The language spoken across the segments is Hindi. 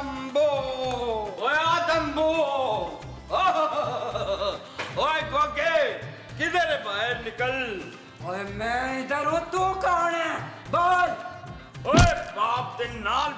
आदम्बो, ओए आदम्बो, ओए गोगे, किधर है? बाहर निकल। ओए मैं इधर हूँ, तू कौन है? बोल। ओए बाप दे नाल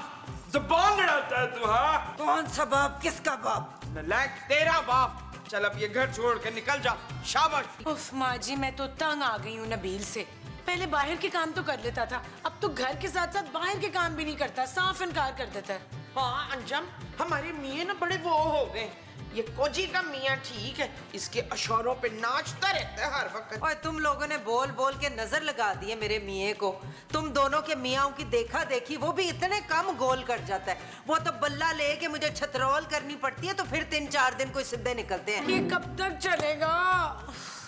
ज़बान लड़ाता है तू, हाँ? कौन सा बाप? किसका बाप? नालायक तेरा बाप। चल अब ये घर छोड़ के निकल जा, शाबाश। उफ माँ जी, मैं तो तंग आ गई हूँ नबील से। पहले बाहर के काम तो कर लेता था, अब तो घर के साथ साथ बाहर के काम भी नहीं करता, साफ इनकार कर देता है। हाँ अंजम, हमारे मियाँ ना बड़े वो हो गए। ये कोजी का मियाँ ठीक है, इसके अशौरों पे नाचता रहता है हर वक्त। और तुम लोगों ने बोल बोल के नजर लगा दी है मेरे मियाँ को। तुम दोनों के मियाँ की देखा देखी वो भी इतने कम गोल कर जाता है। वो तो बल्ला लेके मुझे छतरोल करनी पड़ती है, तो फिर 3-4 दिन कोई सीधे निकलते हैं। ये कब तक चलेगा?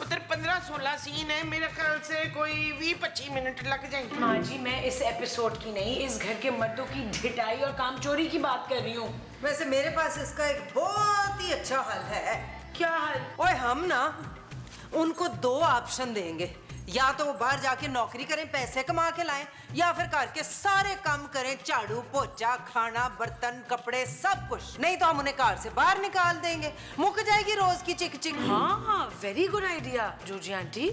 उधर 15-16 सीन है, मेरे ख्याल से कोई 20-25 मिनट लग जाएंगे। माँ जी, मैं इस एपिसोड की नहीं, इस घर के मर्दों की ढिठाई और कामचोरी की बात कर रही हूँ। वैसे मेरे पास इसका एक बहुत ही अच्छा हल है। क्या हल? ओए हम ना उनको 2 ऑप्शन देंगे, या तो वो बाहर जाके नौकरी करें, पैसे कमा के लाएं, या फिर घर के सारे काम करें, झाड़ू पोछा, खाना, बर्तन, कपड़े, सब कुछ। नहीं तो हम उन्हें घर से बाहर निकाल देंगे, मुक जाएगी रोज की चिक चिक। हाँ, वेरी गुड आइडिया जूजी आंटी।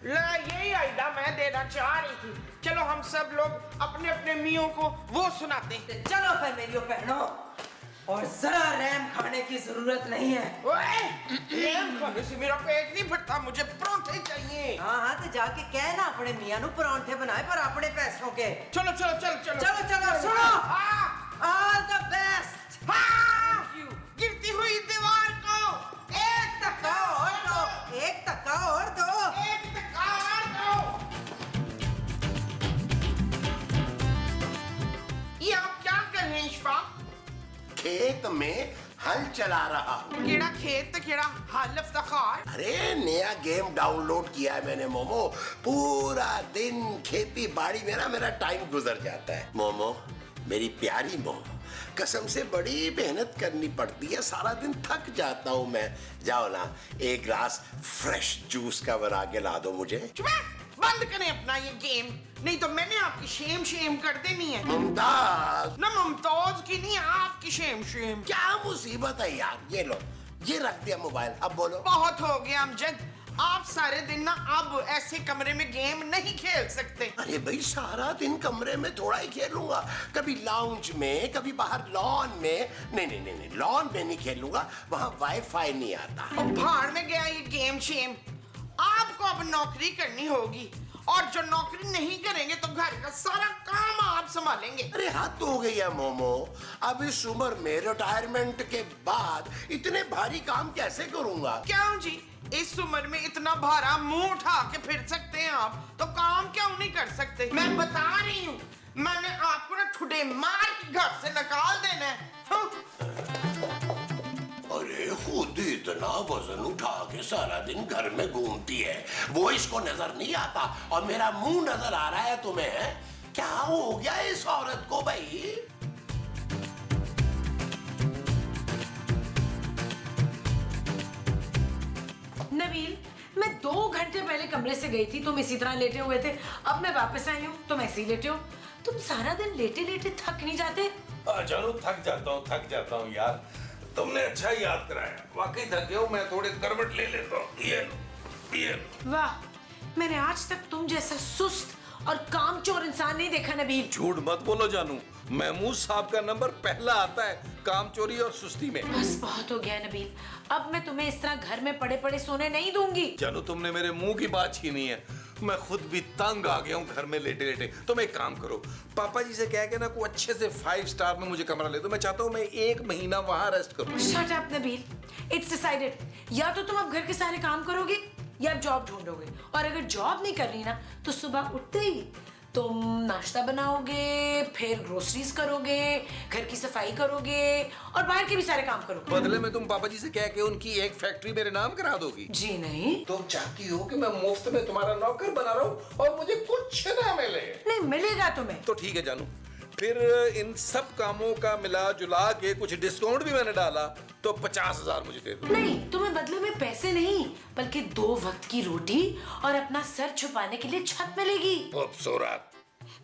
ला यही आइडिया मैं देना चाह रही थी। चलो हम सब लोग अपने अपने मियों को वो सुनाते हैं। चलो फिर मेरी बहनों, और जरा रैम खाने की जरूरत नहीं है। ओए, रैम खाने से मेरा पेट नहीं भरता, मुझे परांठे चाहिए। हाँ हाँ, तो जाके कहना अपने मियाँ नु परांठे बनाए, पर अपने पैसों के। चलो चलो चलो चलो चलो चलो सुनो, हाँ, ऑल द बेस्ट। हाँ, गिरती हुई दीवार को एक धक्का और दो, एक धक्का और दो। एक धक्का और दो। ये आप क्या कर रहे हैं इशफाक? खेत में हल चला रहा हूँ। केड़ा खेत तो केड़ा हल इफ्तिखार। अरे नया गेम डाउनलोड किया है मैंने मोमो। पूरा दिन खेती बाड़ी में ना मेरा टाइम गुजर जाता है। मोमो, मेरी प्यारी मोमो, कसम से बड़ी मेहनत करनी पड़ती है, सारा दिन थक जाता हूँ मैं। जाओ ना, एक ग्लास फ्रेश जूस का बना के ला दो मुझे। चुप है, बंद करें अपना ये गेम, नहीं तो मैंने आपकी शेम कर देनी है। मुमताज, ना मुमताज की नहीं, आपकी शेम। क्या मुसीबत है यार। ये लो, ये रख दिया मोबाइल, अब बोलो। बहुत हो गया अमजद, आप सारे दिन ना अब ऐसे कमरे में गेम नहीं खेल सकते। अरे भाई, सारा दिन कमरे में थोड़ा ही खेलूंगा, कभी लाउंज में, कभी बाहर लॉन में। नहीं, लॉन में नहीं खेलूंगा, वहां वाईफाई नहीं आता। और भाड़ में गया ये गेम शेम। आपको अब नौकरी करनी होगी, और जो नौकरी नहीं करेंगे तो घर का सारा काम आप संभालेंगे। अरे हद हो गई है मोमो, अब इस उम्र में रिटायरमेंट के बाद इतने भारी काम कैसे करूंगा? क्यों जी, इस उम्र में इतना भारा मुंह उठा के फिर सकते हैं आप, तो काम क्यों नहीं कर सकते? मैं बता रही हूँ, मैंने आपको ना ठुडे मार के घर से निकाल देना है। अरे खुद इतना वजन उठा के सारा दिन घर में घूमती है, वो इसको नजर नहीं आता, और मेरा मुंह नजर आ रहा है तुम्हें? क्या हो गया इस औरत को भाई? नबील, मैं 2 घंटे पहले कमरे से गई थी, तुम इसी तरह लेटे हुए थे। अब मैं वापस आई हूँ, तुम ऐसे ही लेटे हो। तुम सारा दिन लेटे लेटे थक नहीं जाते? चलो थक जाता हूँ यार, तुमने अच्छा याद कराया। वाकई थक गया हूँ मैं, थोड़े करवट ले लेता हूँ। ये लो। वाह, मैंने आज तक तुम जैसा सुस्त और कामचोर इंसान नहीं देखा नबील। झूठ मत बोलो जानू, महमूद साहब का नंबर पहला आता है कामचोरी और सुस्ती में। बस बहुत हो गया नबील, अब मैं तुम्हें इस तरह घर में पड़े पड़े सोने नहीं दूंगी। जानू, तुमने मेरे मुंह की बात छीनी है, मैं खुद भी तंग आ गया हूँ घर में लेटे लेटे। तुम एक काम करो, पापा जी से कह के ना कोई अच्छे से 5 स्टार में मुझे कमरा ले दो। मैं चाहता हूँ मैं 1 महीना वहां रेस्ट करूँ। Shut up Nabeel, it's decided. या तो तुम अब घर के सारे काम करोगे या जॉब ढूंढोगे, और अगर जॉब नहीं कर रही ना तो सुबह उठते ही तुम नाश्ता बनाओगे, फिर ग्रोसरीज करोगे, घर की सफाई करोगे और बाहर के भी सारे काम करोगे। बदले में तुम पापा जी से कह के उनकी एक फैक्ट्री मेरे नाम करा दोगी? जी नहीं। तुम चाहती हो कि मैं मुफ्त में तुम्हारा नौकर बना रहा हूँ और मुझे कुछ ना मिले? नहीं मिलेगा तुम्हें। तो ठीक है जानू, फिर इन सब कामों का मिला जुला के कुछ डिस्काउंट भी मैंने डाला, तो 50,000 मुझे दे दो। नहीं, तुम्हें बदले में पैसे नहीं बल्कि 2 वक्त की रोटी और अपना सर छुपाने के लिए छत मिलेगी। खूबसूरत,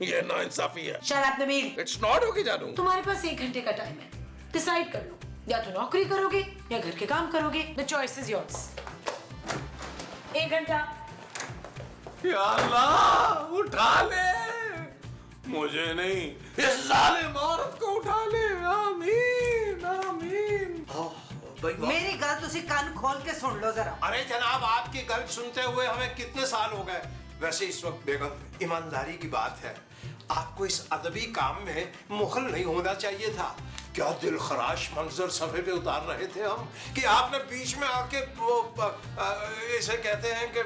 ये नाइंसाफी है। Shut up Nabeel, it's not okay जानू। तुम्हारे पास 1 घंटे का टाइम है। डिसाइड कर लो, या तो नौकरी करोगे या घर के काम करोगे। The choice is yours. 1 घंटा। या अल्लाह, उठा ले, मुझे नहीं, इस जालिम औरत को उठा ले। आमीन आमीन। मेरी गल तुसी कान खोल के सुन लो जरा। अरे जनाब, आपकी गल सुनते हुए हमें कितने साल हो गए। वैसे इस वक्त बेगम, ईमानदारी की बात है, आपको इस अदबी काम में मुखल नहीं होना चाहिए था। क्या दिल खराश मंजर सफे पे उतार रहे थे हम कि आपने बीच में आके वो इसे कहते हैं कि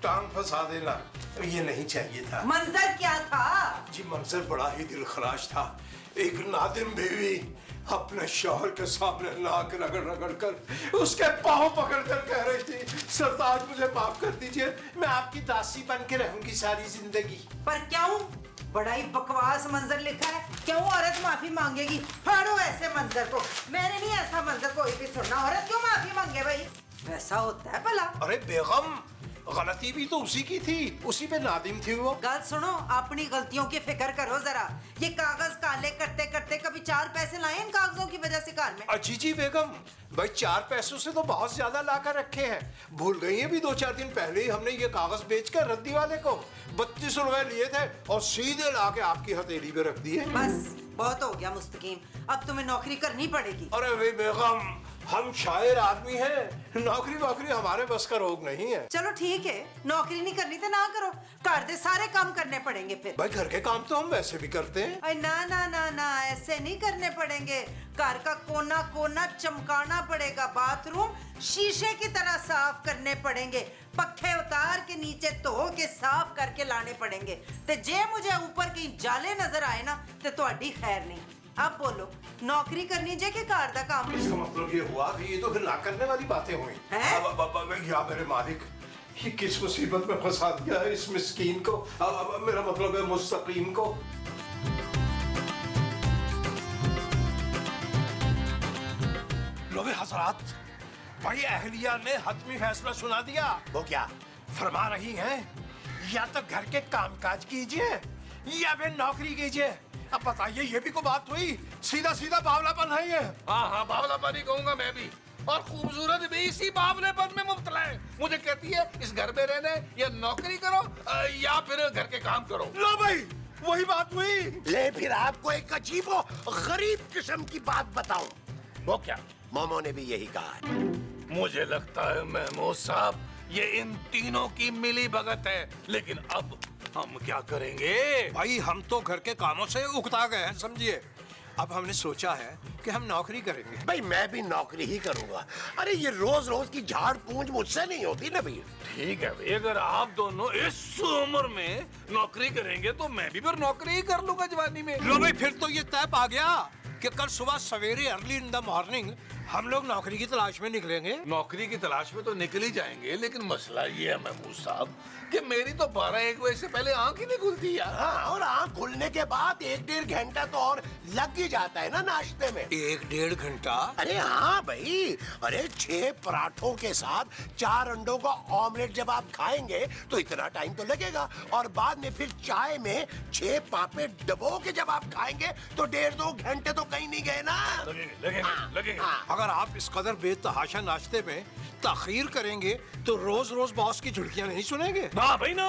टांग फंसा देना। ये नहीं चाहिए था। मंजर क्या था? जी मंजर बड़ा ही दिल खराश था। एक नादिम बीवी अपने शौहर के सामने नाक रगड़ रगड़ कर उसके पाँव पकड़ कर कह रही थी, सरताज मुझे माफ कर दीजिए, मैं आपकी दासी बन के रहूंगी सारी जिंदगी। पर क्यों? बड़ा ही बकवास मंजर लिखा है। क्यों औरत माफी मांगेगी? फाड़ो ऐसे मंजर को। मैंने नहीं ऐसा मंजर कोई भी सुनना। औरत क्यों माफी मांगे भाई? वैसा होता है भला? अरे बेगम, गलती भी तो उसी की थी, उसी पे नादिम थी वो। गल सुनो, अपनी गलतियों की फिक्र करो जरा। ये कागज काले करते करते कभी 4 पैसे लाए इन कागजों की वजह से घर में? जी जी बेगम, भाई 4 पैसों से तो बहुत ज्यादा लाकर रखे हैं। भूल गई है भी 2-4 दिन पहले ही हमने ये कागज बेचकर रद्दी वाले को 32 रुपए लिए थे और सीधे लाके आपकी हथेली पे रख दिए। बस बहुत हो गया मुस्तकीम, अब तुम्हें नौकरी करनी पड़ेगी। अरे भाई बेगम, हम शायर आदमी हैं, नौकरी वोकरी हमारे बस का रोग नहीं है। चलो ठीक है, नौकरी नहीं करनी तो ना करो, घर दे सारे काम करने पड़ेंगे फिर। भाई घर के काम तो हम वैसे भी करते हैं। अरे ना ना ना ना, ऐसे नहीं करने पड़ेंगे। घर का कोना कोना चमकाना पड़ेगा, बाथरूम शीशे की तरह साफ करने पड़ेंगे, पक्खे उतार के नीचे धो के साफ करके लाने पड़ेंगे। ते जे मुझे ऊपर कहीं जाले नजर आए ना तो तुम्हारी खैर नहीं। अब बोलो, नौकरी करनी जे कि घर का काम? इसका मतलब ये हुआ कि ये तो फिर ना करने वाली बातें हुई। या मेरे मालिक, ये किस मुसीबत में फंसा दिया है इस मिस्कीन को, मेरा मतलब है मुस्तकीम को। लोगे हजरात, भाई अहलिया ने हतमी फैसला सुना दिया। वो क्या? फरमा रही हैं, या तो घर के कामकाज कीजिए या फिर नौकरी कीजिए। अब बताइए, ये भी को बात हुई? सीधा सीधा बावलापन है ये। हाँ हाँ, बावलापन ही कहूंगा मैं भी। और खूबसूरत भी इसी बावलेपन में मुब्तला है। मुझे कहती है इस घर में रहने या नौकरी करो या फिर घर के काम करो। लो भाई, वही बात हुई। ले फिर आपको एक अजीब और गरीब किस्म की बात बताऊं। वो क्या? मोमो ने भी यही कहा है। मुझे लगता है महमूद साहब, ये इन तीनों की मिली भगत है। लेकिन अब हम क्या करेंगे? भाई हम तो घर के कामों से उकता गए हैं, समझिए। अब हमने सोचा है कि हम नौकरी करेंगे। भाई मैं भी नौकरी ही करूंगा। अरे ये रोज रोज की झाड़ पूंछ मुझसे नहीं होती ना भैया। ठीक है भाई, अगर आप दोनों इस उम्र में नौकरी करेंगे तो मैं भी फिर नौकरी ही कर लूंगा जवानी में। लो भाई, फिर तो ये तय पा गया कि कल सुबह सवेरे अर्ली इन द मॉर्निंग हम लोग नौकरी की तलाश में निकलेंगे। नौकरी की तलाश में तो निकल ही जाएंगे, लेकिन मसला ये है महमूद साहब कि मेरी तो 12-1 बजे से पहले आंख ही नहीं खुलती यार। हाँ, और आँख खुलने के बाद 1-1.5 घंटा तो और लग ही जाता है ना नाश्ते में। 1-1.5 घंटा? अरे हाँ भाई, अरे 6 पराठों के साथ 4 अंडों का ऑमलेट जब आप खाएंगे तो इतना टाइम तो लगेगा। और बाद में फिर चाय में 6 पापे डबो के जब आप खाएंगे तो 1.5-2 घंटे तो कहीं नहीं गए ना। लगेंगे। अगर आप इस कदर बेतहाशा नाश्ते में ताखीर करेंगे तो रोज रोज बॉस की झुड़कियां नहीं सुनेंगे। ना भाई ना,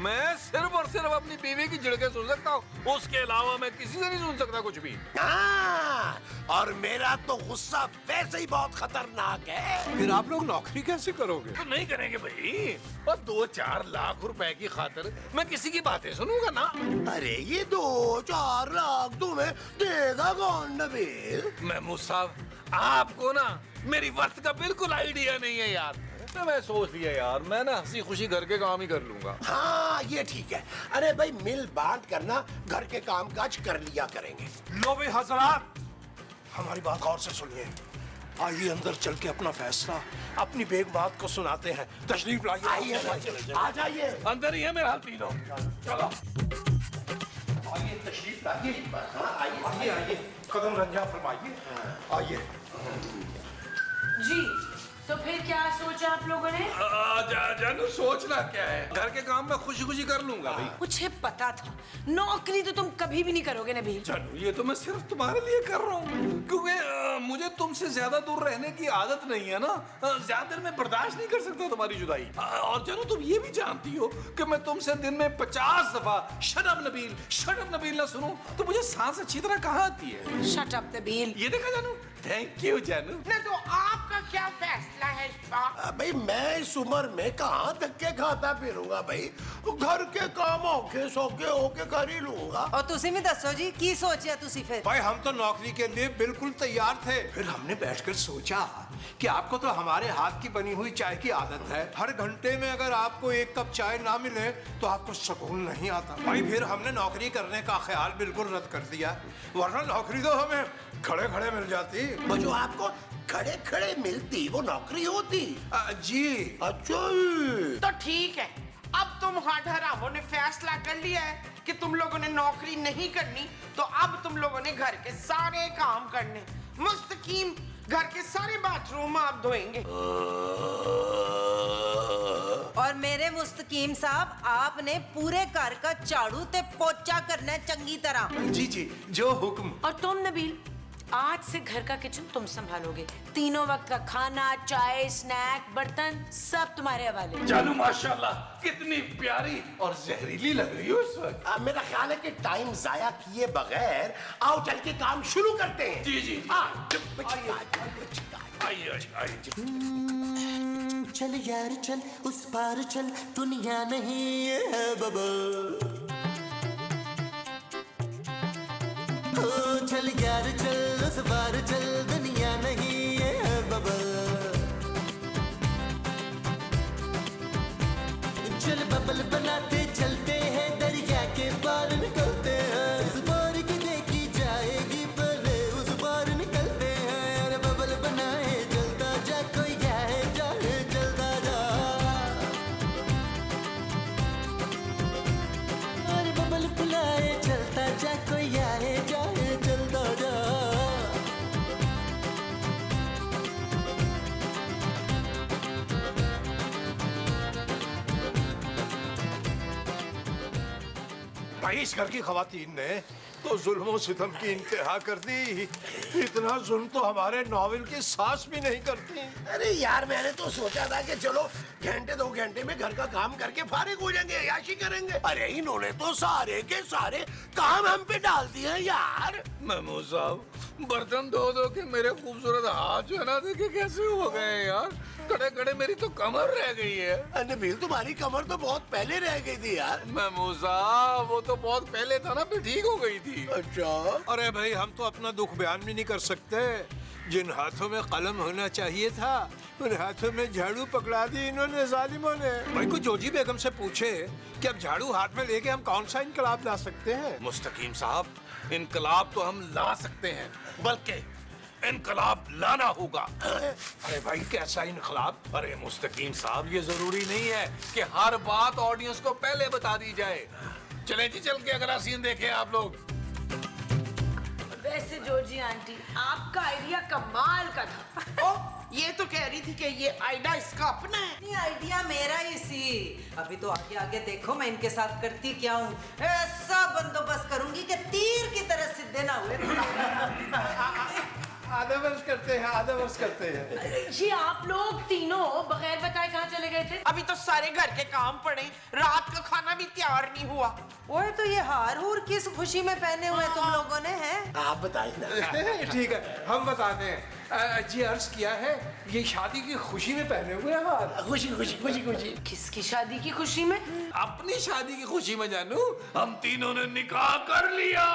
मैं सिर्फ और सिर्फ अपनी बीवी की झिड़कें सुन सकता हूँ, उसके अलावा मैं किसी से नहीं सुन सकता कुछ भी। हाँ, और मेरा तो गुस्सा वैसे ही बहुत खतरनाक है। फिर आप लोग नौकरी कैसे करोगे? तो नहीं करेंगे भाई, और 2-4 लाख रुपए की खातिर मैं किसी की बातें सुनूंगा ना। अरे ये 2-4 लाख तुम्हें देगा कौन नबील? महमूद साहब, आपको ना मेरी वर्थ का बिल्कुल आइडिया नहीं है यार। तो मैं सोच लिया यार, मैं ना हंसी खुशी घर के काम ही कर लूंगा। हाँ ये ठीक है। अरे भाई मिल बांट करना, घर के कामकाज कर लिया करेंगे। लो भाई हजरात, हमारी बात गौर से सुनिए। आइए अंदर चल के अपना फैसला अपनी बेग बात को सुनाते हैं। तशरीफ लाइए। आइए भाई, आ जाइए। अंदर ही है मेरा हाल, पी लो। चलो आइए, तशरीफ लाइए। हाँ आइए। आइए, कदम रंजा फरमाइए। आइए। जी तो फिर क्या सोचा आप लोगों ने? जानू सोचना क्या है, घर के काम में खुशी खुशी कर लूंगा भाई। मुझे पता था नौकरी तो तुम कभी भी नहीं करोगे नबील। जानू ये तो मैं सिर्फ तुम्हारे लिए कर रहा हूँ, क्योंकि मुझे तुमसे ज्यादा दूर रहने की आदत नहीं है ना। ज्यादा देर में बर्दाश्त नहीं कर सकता तुम्हारी जुदाई। और जानू तुम ये भी जानती हो कि मैं तुमसे दिन में 50 दफा शट अप नबील ना सुनूं तो मुझे सांस अच्छी तरह कहाँ आती है। Shut up Nabeel. ये देखा जानू, थैंक यू जानू। ना तो आपका क्या फैसला है भाई मैं इस उम्र में कहाँ धक्के खाता फिरूंगा भाई, घर के काम औखे सौखे होके कर ही लूंगा। और तुसी भी दसो जी की सोचिया तुसी फिर? भाई हम तो नौकरी के लिए बिल्कुल तैयार थे, फिर हमने बैठकर सोचा कि आपको तो हमारे हाथ की बनी हुई चाय की आदत है। हर घंटे में अगर आपको एक कप चाय ना मिले तो आपको सुकून नहीं आता। भाई फिर हमने नौकरी करने का ख्याल बिल्कुल रद्द कर दिया, वरना नौकरी तो हमें खड़े खड़े मिल जाती। वो जो आपको खड़े खड़े मिलती वो नौकरी होती। जी अच्छा तो ठीक है, अब तुम हाथ हरामों ने फैसला कर लिया है कि तुम लोगों ने नौकरी नहीं करनी, तो अब तुम लोगों ने घर के सारे काम करने। मुस्तकीम घर के सारे बाथरूम आप धोएंगे। और मेरे मुस्तकीम साहब आपने पूरे घर का झाड़ू ते पोचा करना है चंगी तरह। जी जी जो हुक्म। और तुम नबील आज से घर का किचन तुम संभालोगे। तीनों वक्त का खाना, चाय, स्नैक, बर्तन सब तुम्हारे हवाले। जानू माशाल्लाह कितनी प्यारी और जहरीली लग रही हो इस वक्त। मेरा ख्याल है कि टाइम जाया किए बगैर आओ चल के काम शुरू करते हैं। जी जी आइए। चल यार चल उस पार चल, दुनिया नहीं है बबल। ओ चल यार चल उस पार चल, दुनिया नहीं है बबल। चल बबल बनाते चलते हैं, दरिया के पार निकलते हैं। इस बार की देखी जाएगी पहले उस पार निकलते हैं। अरे बबल बनाए चलता जा, कोई जाए जाए चलता जा। अरे बबल बुलाए चलता जा, कोई आए जाए चलता जा। भाई इस घर की खवातीन ने तो जुल्म सितम की इंतहा कर दी। इतना जुल्म तो हमारे नॉवेल की सास भी नहीं करती। अरे यार मैंने तो सोचा था कि चलो घंटे 2 घंटे में घर का काम करके फारिग हो जाएंगे, अय्याशी करेंगे। अरे इन्होंने तो सारे के सारे काम हम पे डाल दिए यार। महमूद साहब बर्तन धो धो के मेरे खूबसूरत हाथ जो है ना देखे कैसे हो गए यार। कड़े कड़े मेरी तो कमर रह गई है। नबील तुम्हारी कमर तो बहुत पहले रह गई थी यार। महमूद साहब वो तो बहुत पहले था ना, फिर ठीक हो गई थी। अच्छा अरे भाई हम तो अपना दुख बयान भी नहीं कर सकते। जिन हाथों में कलम होना चाहिए था उन हाथों में झाड़ू पकड़ा दी इन्होंने जालिमों ने। भाई को जोजी बेगम से पूछे कि अब झाड़ू हाथ में लेके हम कौन सा इनकलाब ला सकते हैं। मुस्तकीम साहब इनकलाब तो हम ला सकते हैं, बल्कि इनकलाब लाना होगा। अरे भाई कैसा इनकलाब? अरे मुस्तकीम साहब ये जरूरी नहीं है कि हर बात ऑडियंस को पहले बता दी जाए। चलें जी चल के अगला सीन देखें आप लोग। वैसे जोजी आंटी आपका आइडिया कमाल का था। ओ ये तो कह रही थी कि ये आइडिया इसका अपना है। ये आइडिया मेरा ही सी। अभी तो आगे आगे देखो मैं इनके साथ करती क्या हूँ। ऐसा बंदोबस्त करूंगी कि तीर की तरह सीधे ना हुए। आधा वर्ष करते हैं। जी आप लोग तीनों बगैर बताए कहाँ चले गए थे? अभी तो सारे घर के काम पड़े, रात का खाना भी तैयार नहीं हुआ। ओए तो ये हार हूर किस खुशी में पहने हुए तुम लोगों ने हैं? आप बताइए ना। ठीक है हम बताते हैं। जी अर्ज किया है ये शादी की खुशी में पहने हुए हार। खुशी खुशी खुशी खुशी। किसकी शादी की खुशी में? अपनी शादी की खुशी में जानू हम तीनों ने निकाह कर लिया।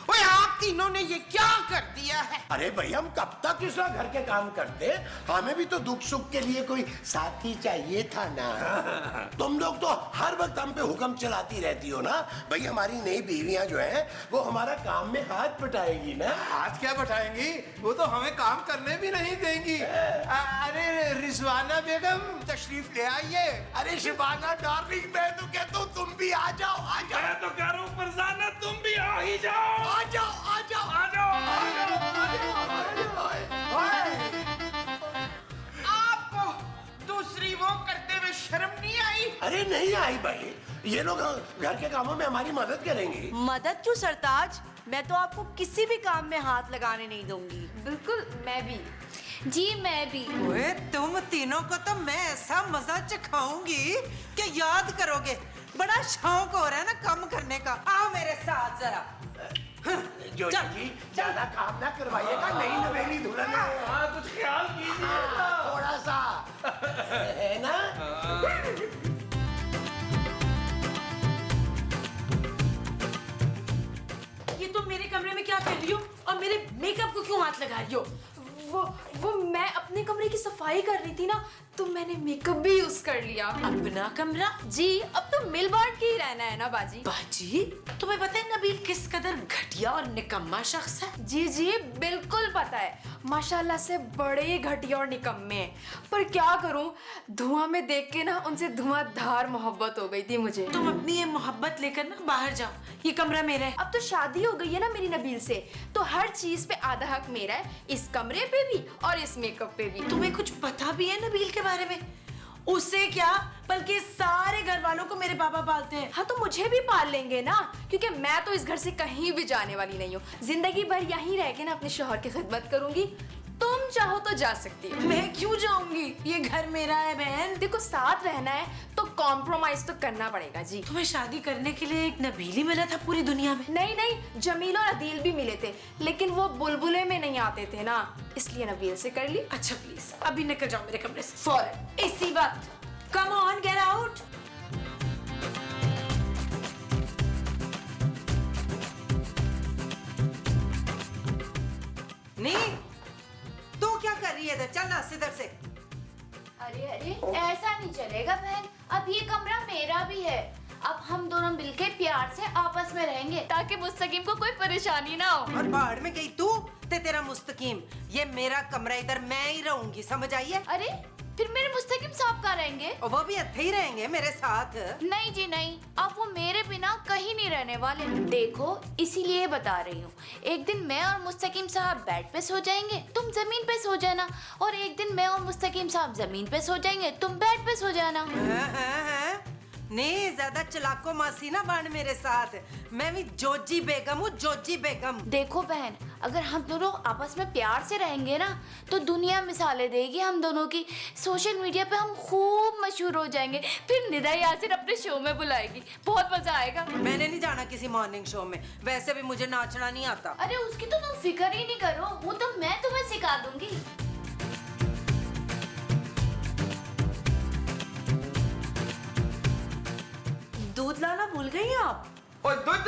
ओए आप तीनों ने ये क्या कर दिया है? अरे भाई हम कब तक इस घर के काम करते, हमें भी तो दुख सुख के लिए कोई साथी चाहिए था ना। तुम लोग तो हर वक्त हम पे हुक्म चलाती रहती हो ना। भाई हमारी नई बीवियां जो हैं वो हमारा काम में हाथ बटाएगी ना। हाथ क्या बटाएंगी, वो तो हमें काम करने भी नहीं देंगी। अरे रिजवाना बेगम तशरीफ ले आइए। अरे शिबाना डार्लिंग मैं तो कहता हूँ तुम भी आ जाओ। मैं तो कह रहा हूँ फरजाना तुम भी आ ही जाओ। आ जाओ आ जाओ आ जाओ आ जाओ आ जाओ। अरे नहीं आई भाई, ये लोग घर के कामों में हमारी मदद करेंगे। मदद क्यों सरताज, मैं तो आपको किसी भी काम में हाथ लगाने नहीं दूंगी। बिल्कुल, मैं भी जी, मैं भी। ओए तुम तीनों को तो मैं ऐसा मजा चखाऊंगी कि याद करोगे। बड़ा शौक हो रहा है ना काम करने का। आओ मेरे साथ जरा। जो जी ज्यादा काम ना करवाइएगा, नई नवेली दुल्हन है। हाँ, कुछ ख्याल कीजिए। थोड़ा सा है ना। ये तुम मेरे कमरे में क्या कर रही हो और मेरे मेकअप को क्यों हाथ लगा रही हो? वो मैं अपने कमरे की सफाई कर रही थी ना, तो मैंने मेकअप भी यूज कर लिया। अपना कमरा? जी, अब तो मिल बांट के ही रहना है ना बाजी। बाजी, तुम्हें पता है नबील किस कदर घटिया और निकम्मा शख्स है? जी जी बिल्कुल पता है, माशाल्लाह से बड़े घटिया और निकम्मे हैं। पर क्या करूं, धुआं में देख के ना उनसे धुआंधार मोहब्बत हो गई थी मुझे। तुम अपनी ये मोहब्बत लेकर ना बाहर जाओ, ये कमरा मेरा है। अब तो शादी हो गई है ना मेरी नबील से, तो हर चीज पे आधा हक मेरा है, इस कमरे पे भी और इस मेकअप पे भी। तुम्हें कुछ पता भी है नबील के बारे में? उसे क्या, बल्कि सारे घर वालों को मेरे पापा पालते हैं। हाँ तो मुझे भी पाल लेंगे ना, क्योंकि मैं तो इस घर से कहीं भी जाने वाली नहीं हूँ। जिंदगी भर यहीं रह के ना अपने शौहर की खिदमत करूंगी। तुम चाहो तो जा सकती हो। मैं क्यों जाऊंगी, ये घर मेरा है बहन। देखो साथ रहना है तो कॉम्प्रोमाइज तो करना पड़ेगा जी। तुम्हें शादी करने के लिए एक नबील ही मिला था पूरी दुनिया में? नहीं नहीं, जमील और अदील भी मिले थे, लेकिन वो बुलबुले में नहीं आते थे ना, इसलिए नबील से कर ली। अच्छा प्लीज अभी निकल जाओ मेरे कमरे से फौरन, इसी वक्त। Come on, get out. नहीं, तू क्या कर रही है इधर? चल ना इधर से। अरे अरे, ऐसा नहीं चलेगा बहन, अब ये कमरा मेरा भी है। अब हम दोनों मिलके प्यार से आपस में रहेंगे, ताकि मुस्तकीम को कोई परेशानी ना हो। और बाहर में गई तू ते तेरा मुस्तकीम। ये मेरा कमरा, इधर मैं ही रहूंगी, समझ आई है? अरे फिर मेरे मुस्तकीम साहब कहाँ रहेंगे? और वो भी अच्छे ही रहेंगे मेरे साथ। नहीं जी नहीं, अब वो मेरे बिना कहीं नहीं रहने वाले। देखो इसीलिए बता रही हूँ, एक दिन मैं और मुस्तकीम साहब बेड पे सो जाएंगे, तुम जमीन पे सो जाना, और एक दिन मैं और मुस्तकीम साहब जमीन पे सो जाएंगे, तुम बेड पे सो जाना। नहीं, ज्यादा चलाको मासी ना बन मेरे साथ। मैं भी जोजी बेगम हूँ, जोजी बेगम। देखो बहन, अगर हम दोनों आपस में प्यार से रहेंगे ना, तो दुनिया मिसालें देगी हम दोनों की। सोशल मीडिया पे हम खूब मशहूर हो जाएंगे, फिर निदा यासिर अपने शो में बुलाएगी, बहुत मजा आएगा। मैंने नहीं जाना किसी मॉर्निंग शो में, वैसे भी मुझे नाचना नहीं आता। अरे उसकी तो तुम फिक्र ही नहीं करो, वो तो मैं तुम्हें सिखा दूंगी। दूध लाना भूल गई आप? और दूध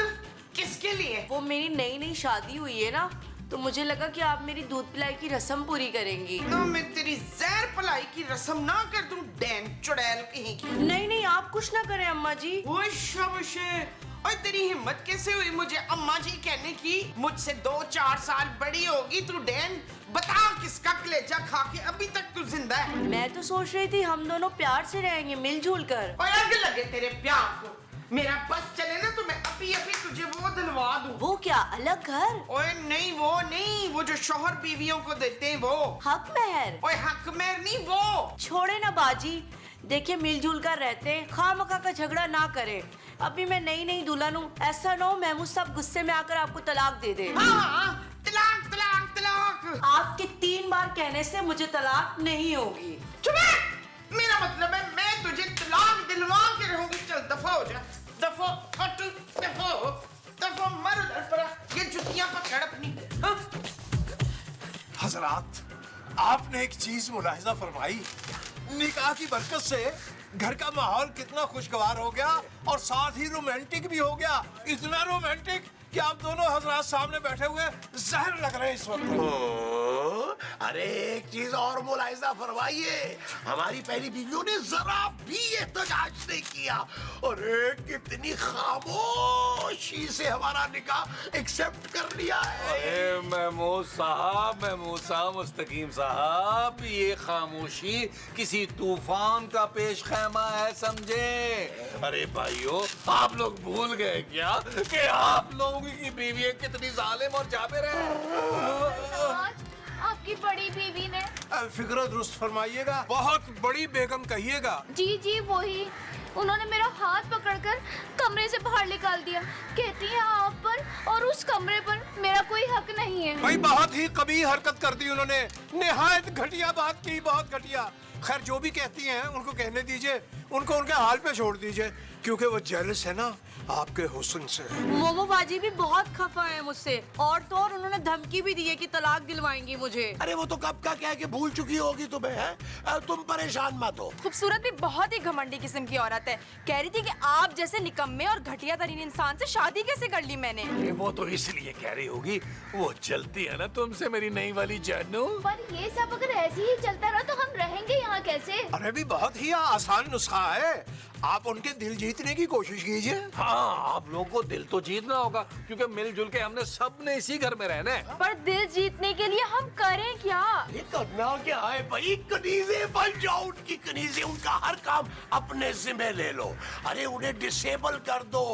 किसके लिए? वो मेरी नई नई शादी हुई है ना, तो मुझे लगा कि आप मेरी दूध पिलाई की रस्म पूरी करेंगी। तो मैं तेरी जहर पलाई की रस्म ना कर दूं, डैन चुड़ैल कहीं की। नहीं नहीं, आप कुछ ना करें अम्मा जी। ओए शाबाश, और तेरी हिम्मत कैसे हुई मुझे अम्मा जी कहने की? मुझसे 2-4 साल बड़ी होगी तू डैन। बता किसका कलेजा खा के अभी तक तू जिंदा है? मैं तो सोच रही थी हम दोनों प्यार से रहेंगे, मिलजुल कर। और आगे लगे तेरे प्यार को। मेरा बस चले ना तो मैं अभी अभी तुझे वो दिलवा दूं। वो क्या, अलग घर? ओए नहीं, वो नहीं, वो जो शौहर बीवियों को देते हैं वो। हक महर? ओए हक महर नहीं, वो। छोड़े ना बाजी, देखिए मिलजुल कर रहते हैं, खामखा का झगड़ा ना करें। अभी मैं नई नई दुल्हन हूँ, ऐसा ना हो महमूद साहब गुस्से में आकर आपको तलाक दे दे। हाँ, तलाक तलाक तलाक। आपके 3 बार कहने से मुझे तलाक नहीं होगी। चुप है। मेरा मतलब है मैं तुझे तलाक दिलवा के रहूंगी। चल दफा हो जा, दफा हट, दफा हो, दफा मर उधर पर। ये जुतियां पकड़ अपनी। हाँ? हजरात, आपने एक चीज मुलाहिजा फरमाई, निकाह की बरकत से घर का माहौल कितना खुशगवार हो गया और साथ ही रोमांटिक भी हो गया। इतना रोमांटिक कि आप दोनों हजरात सामने बैठे हुए जहर लग रहे हैं इस वक्त। अरे एक चीज और मुलाहिजा फरमाइए, हमारी पहली बीवियों ने जरा भी एहतजाज नहीं किया। अरे कितनी खामोशी से हमारा निकाह एक्सेप्ट कर लिया है। अरे महमूद साहब, मुस्तकीम साहब, ये खामोशी किसी तूफान का पेश खैमा है, समझे? अरे भाइयों, आप लोग भूल गए क्या कि आप लोगों की बीवी कितनी जालिम और जाबिर है? आपकी बड़ी बीवी ने। फिक्र दुरुस्त फरमाइएगा, बहुत बड़ी बेगम कहिएगा। जी जी वही, उन्होंने मेरा हाथ पकड़कर कमरे से बाहर निकाल दिया। कहती हैं आप पर और उस कमरे पर मेरा कोई हक नहीं है। भाई बहुत ही कबीह हरकत कर दी उन्होंने, निहायत घटिया बात की, बहुत घटिया। खैर जो भी कहती हैं उनको कहने दीजिए, उनको उनके हाल पे छोड़ दीजिए, क्योंकि वो जेलस है ना आपके हुस्न से। मोमो बाजी भी बहुत खफा है मुझसे, और तो और उन्होंने धमकी भी दी है कि तलाक दिलवाएंगी मुझे। अरे वो तो कब का कह के भूल चुकी होगी तुम्हें, है? तुम परेशान मत हो। खूबसूरत भी बहुत ही घमंडी किस्म की औरत है। कह रही थी कि आप जैसे निकम्मे और घटिया तरीन इंसान से शादी कैसे कर ली मैंने। अरे वो तो इसलिए कह रही होगी, वो चलती है ना तुमसे मेरी नई वाली जानू। पर ये सब अगर ऐसे ही चलता रहा तो हम रहेंगे यहाँ कैसे? अरे भी बहुत ही आसान नुस्खा है, आप उनके दिल जीतने की कोशिश कीजिए। हाँ, आप लोगों को दिल तो जीतना होगा, क्योंकि मिलजुल के हमने सबने इसी घर में रहना है। पर दिल जीतने के लिए हम करें क्या? ये करना क्या है भाई, कनीजे बन जाओ उनकी कनीजे, उनका हर काम अपने जिम्मे ले लो। अरे उन्हें डिसेबल कर दो,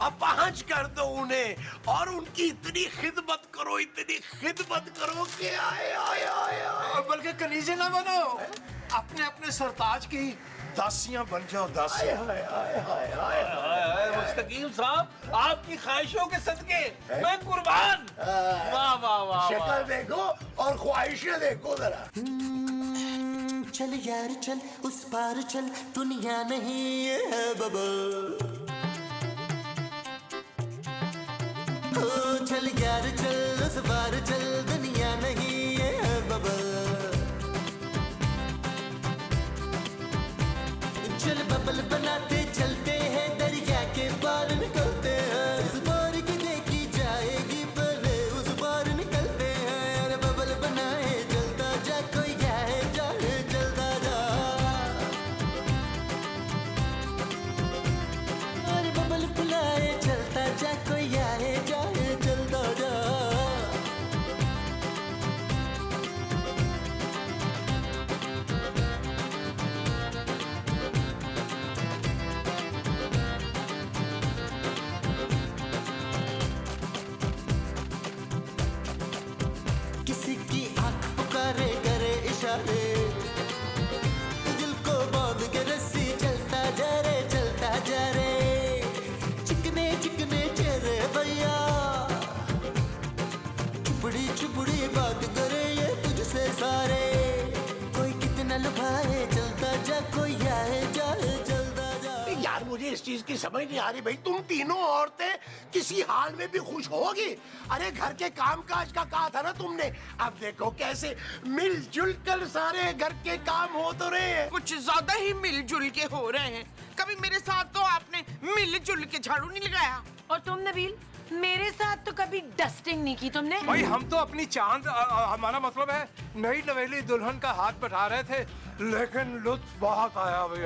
अपहज कर दो उन्हें, और उनकी इतनी खिदमत करो, इतनी खिदमत करो कि आए आए आए आए। बल्कि कनीजे ना बनो, अपने अपने सरताज की दासियां बन जाओ, दासियां। मुस्तकीम साहब, आपकी ख्वाहिशों के सदके मैं कुर्बान। वाह वाह वाह। शक्ल देखो और ख्वाहिशें देखो जरा। चल यार चल उस पार चल, दुनिया नहीं ये है बबल। ओ चल यार चल उस पार चल, दुनिया नहीं ये है बबल। चल बबल बनाते चलते हैं, दरिया के पार निकलते हैं। इस बार की देखी जाएगी पहले उस पार निकलते हैं। अरे बबल बनाए चलता जा, कोई आए जाए चलता जा। अरे बबल बुलाए चलता जा, कोई आए जाए चलता जा। किसी की आंख पुकारे करे इशारे, दिल को बांध के रस्सी चलता जा रे, चलता जा रे। चिकने चिकने चेहरे भैया, चुपड़ी चुपड़ी बात करे ये तुझसे सारे। कोई कितना लुभाए चलता जा, कोई आए जाए चलता जा। यार मुझे इस चीज की समझ नहीं आ रही भाई, तुम तीनों औरतें किसी हाल में भी खुश होगी? अरे घर के कामकाज का कहा था ना तुमने, अब देखो कैसे मिलजुल कर सारे घर के काम हो तो रहे हैं। कुछ ज्यादा ही मिलजुल के हो रहे हैं। कभी मेरे साथ तो आपने मिलजुल के झाड़ू नहीं लगाया। और तुम नबील, मेरे साथ तो कभी डस्टिंग नहीं की तुमने। भाई हम तो अपनी चांद, हमारा मतलब है नई नवेली दुल्हन का हाथ बैठा रहे थे, लेकिन लुत्फ बहुत आया भाई।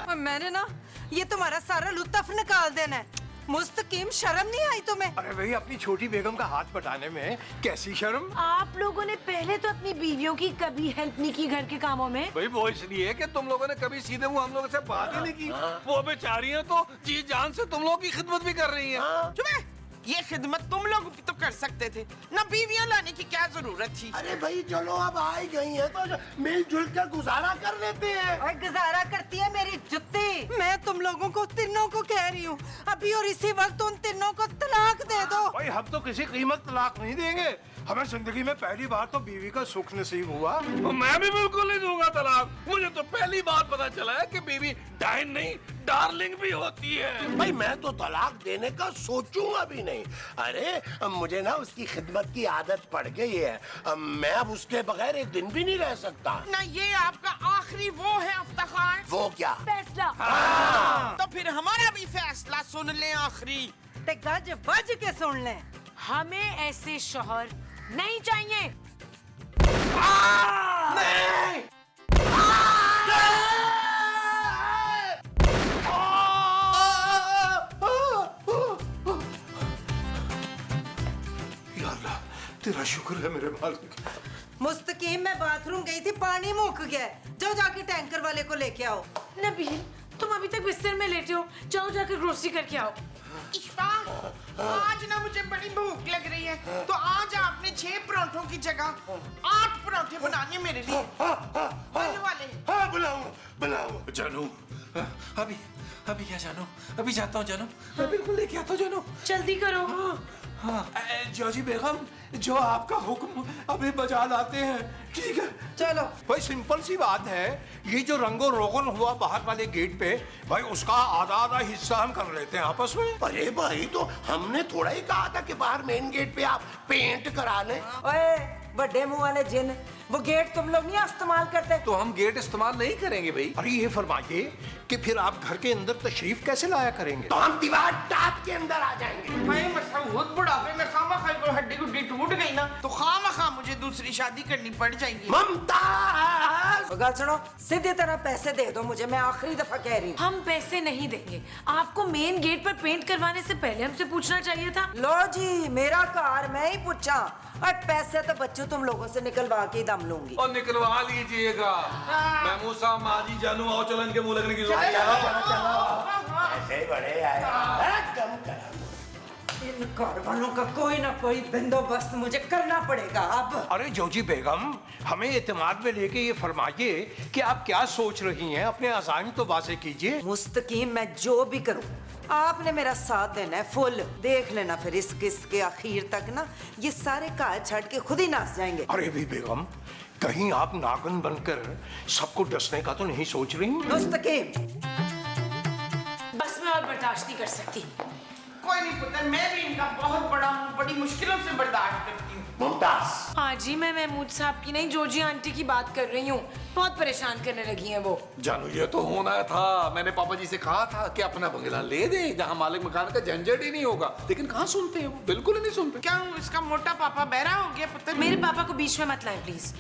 और मैंने ना ये तुम्हारा सारा लुत्फ निकाल देना है। मुस्तकीम, शर्म नहीं आई तुम्हें? अरे भाई अपनी छोटी बेगम का हाथ बटाने में कैसी शर्म। आप लोगों ने पहले तो अपनी बीवियों की कभी हेल्प नहीं की घर के कामों में। भाई वो इसलिए कि तुम लोगों ने कभी सीधे मुंह हम लोगों से बात ही नहीं की। वो बेचारी हैं तो जी जान से तुम लोगों की खिदमत भी कर रही हैं। चुप है, ये खिदमत तुम लोग भी तो कर सकते थे ना, बीवियां लाने की क्या जरूरत थी। अरे भाई चलो अब आई गई है तो मिलजुल कर गुजारा कर लेते हैं। और गुजारा करती है मेरी जुत्ती। मैं तुम लोगों को तीनों को कह रही हूँ, अभी और इसी वक्त उन तीनों को तलाक दे दो। भाई हम तो किसी कीमत तलाक नहीं देंगे, हमें जिंदगी में पहली बार तो बीवी का सुख नसीब हुआ। मैं भी बिल्कुल नहीं दूंगा तलाक। मुझे तो पहली बार पता चला है कि बीवी डाइन नहीं डार्लिंग भी होती है। भाई मैं तो तलाक देने का सोचूंगा भी नहीं। अरे मुझे ना उसकी खिदमत की आदत पड़ गई है, मैं अब उसके बगैर एक दिन भी नहीं रह सकता। ना ये आपका आखिरी वो है इफ्तिखार? वो क्या फैसला? तो फिर हमारा भी फैसला सुन लें आखिरी। ते गज बज के सुन ले, हमें ऐसे शौहर नहीं चाहिए। नहीं! या अल्लाह, तेरा शुक्र है मेरे मालिक। मुस्तकीम, मैं बाथरूम गई थी, पानी मुक गया। जाओ जाके टैंकर वाले को लेके आओ। नबील, तुम अभी तक बिस्तर में लेटे हो, जाओ जाकर ग्रोसरी करके आओ। इश्फाक, आज ना मुझे बड़ी भूख लग रही है, तो आज आपने 6 पराठों की जगह 8 पराठे बनाने मेरे लिए। फल वाले। हाँ बुलाऊंगा बुलाऊंगा। जानू अभी अभी क्या जानू, अभी जाता हूँ जानू, मैं बिल्कुल लेके आता हूँ जानू। जल्दी करो। हाँ जॉजी बेगम, जो आपका हुक्म अभी बजा लाते हैं। ठीक है चलो। भाई सिंपल सी बात है, ये जो रंगो रोगन हुआ बाहर वाले गेट पे, भाई उसका आधा आधा हिस्सा हम कर लेते हैं आपस में। अरे भाई तो हमने थोड़ा ही कहा था कि बाहर मेन गेट पे आप पेंट करा लें। ओए बड़े मुंह वाले जिन, वो गेट तुम लोग नहीं इस्तेमाल करते? तो हम गेट इस्तेमाल नहीं करेंगे भाई। अरे ये फरमाइए कि फिर आप घर के अंदर तशरीफ कैसे लाया करेंगे? तो हम दीवार टाप के अंदर आ जाएंगे। मैं मसऊद बुढ़ापे में खामा-खा को हड्डी गुड्डी टूट गई ना, तो खामा-खा मुझे दूसरी शादी करनी पड़ जाएगी। ममताज, गल सुनो, सीधी तरह पैसे दे दो मुझे, मैं आखिरी दफा कह रही हूँ। हम पैसे नहीं देंगे आपको। मेन गेट पर पेंट करवाने से पहले हमसे पूछना चाहिए था। लो जी, मेरा कार मैं ही पूछा, और पैसे तो बच्चों तुम लोगों से निकलवा के ही दम लूंगी। और निकलवा लीजिएगा। महमूद साहब, माजी, जानू आओ, चलो इनके मुंह लगने की जरूरत ऐसे बड़े आए कम करा। इन कारवानों का कोई ना कोई बंदोबस्त मुझे करना पड़ेगा अब। अरे जोजी बेगम, हमें एतमाद में लेके ये फरमाइए कि आप क्या सोच रही हैं, अपने अज़ाइम तो वाज़े कीजिए। मुस्तकीम, मैं जो भी करूं आपने मेरा साथ देना है फुल। देख लेना फिर इस किस्त के आखिर तक ना ये सारे काज छड़ के खुद ही नाच जाएंगे। अरे भी बेगम, कहीं आप नागन बनकर सबको डसने का तो नहीं सोच रही? मुस्तकीम, बस मैं और बर्दाश्त नहीं कर सकती। कोई नहीं पुत्र, मैं भी इनका बहुत बड़ा हूँ, बड़ी मुश्किलों से बर्दाश्त करती हूँ। मुमताज, हाँ जी, मैं महमूद साहब की नहीं, जोजी आंटी की बात कर रही हूँ। बहुत परेशान करने लगी हैं वो। जानू ये तो होना था। मैंने पापा जी से कहा था कि अपना बंगला ले दे जहाँ मालिक मकान का झंझट ही नहीं होगा, लेकिन कहाँ सुनते हैं वो, बिल्कुल ही नहीं सुनते। क्या इसका मोटा पापा बहरा हो गया पुत्र? मेरे पापा को बीच में मत लाएं प्लीज।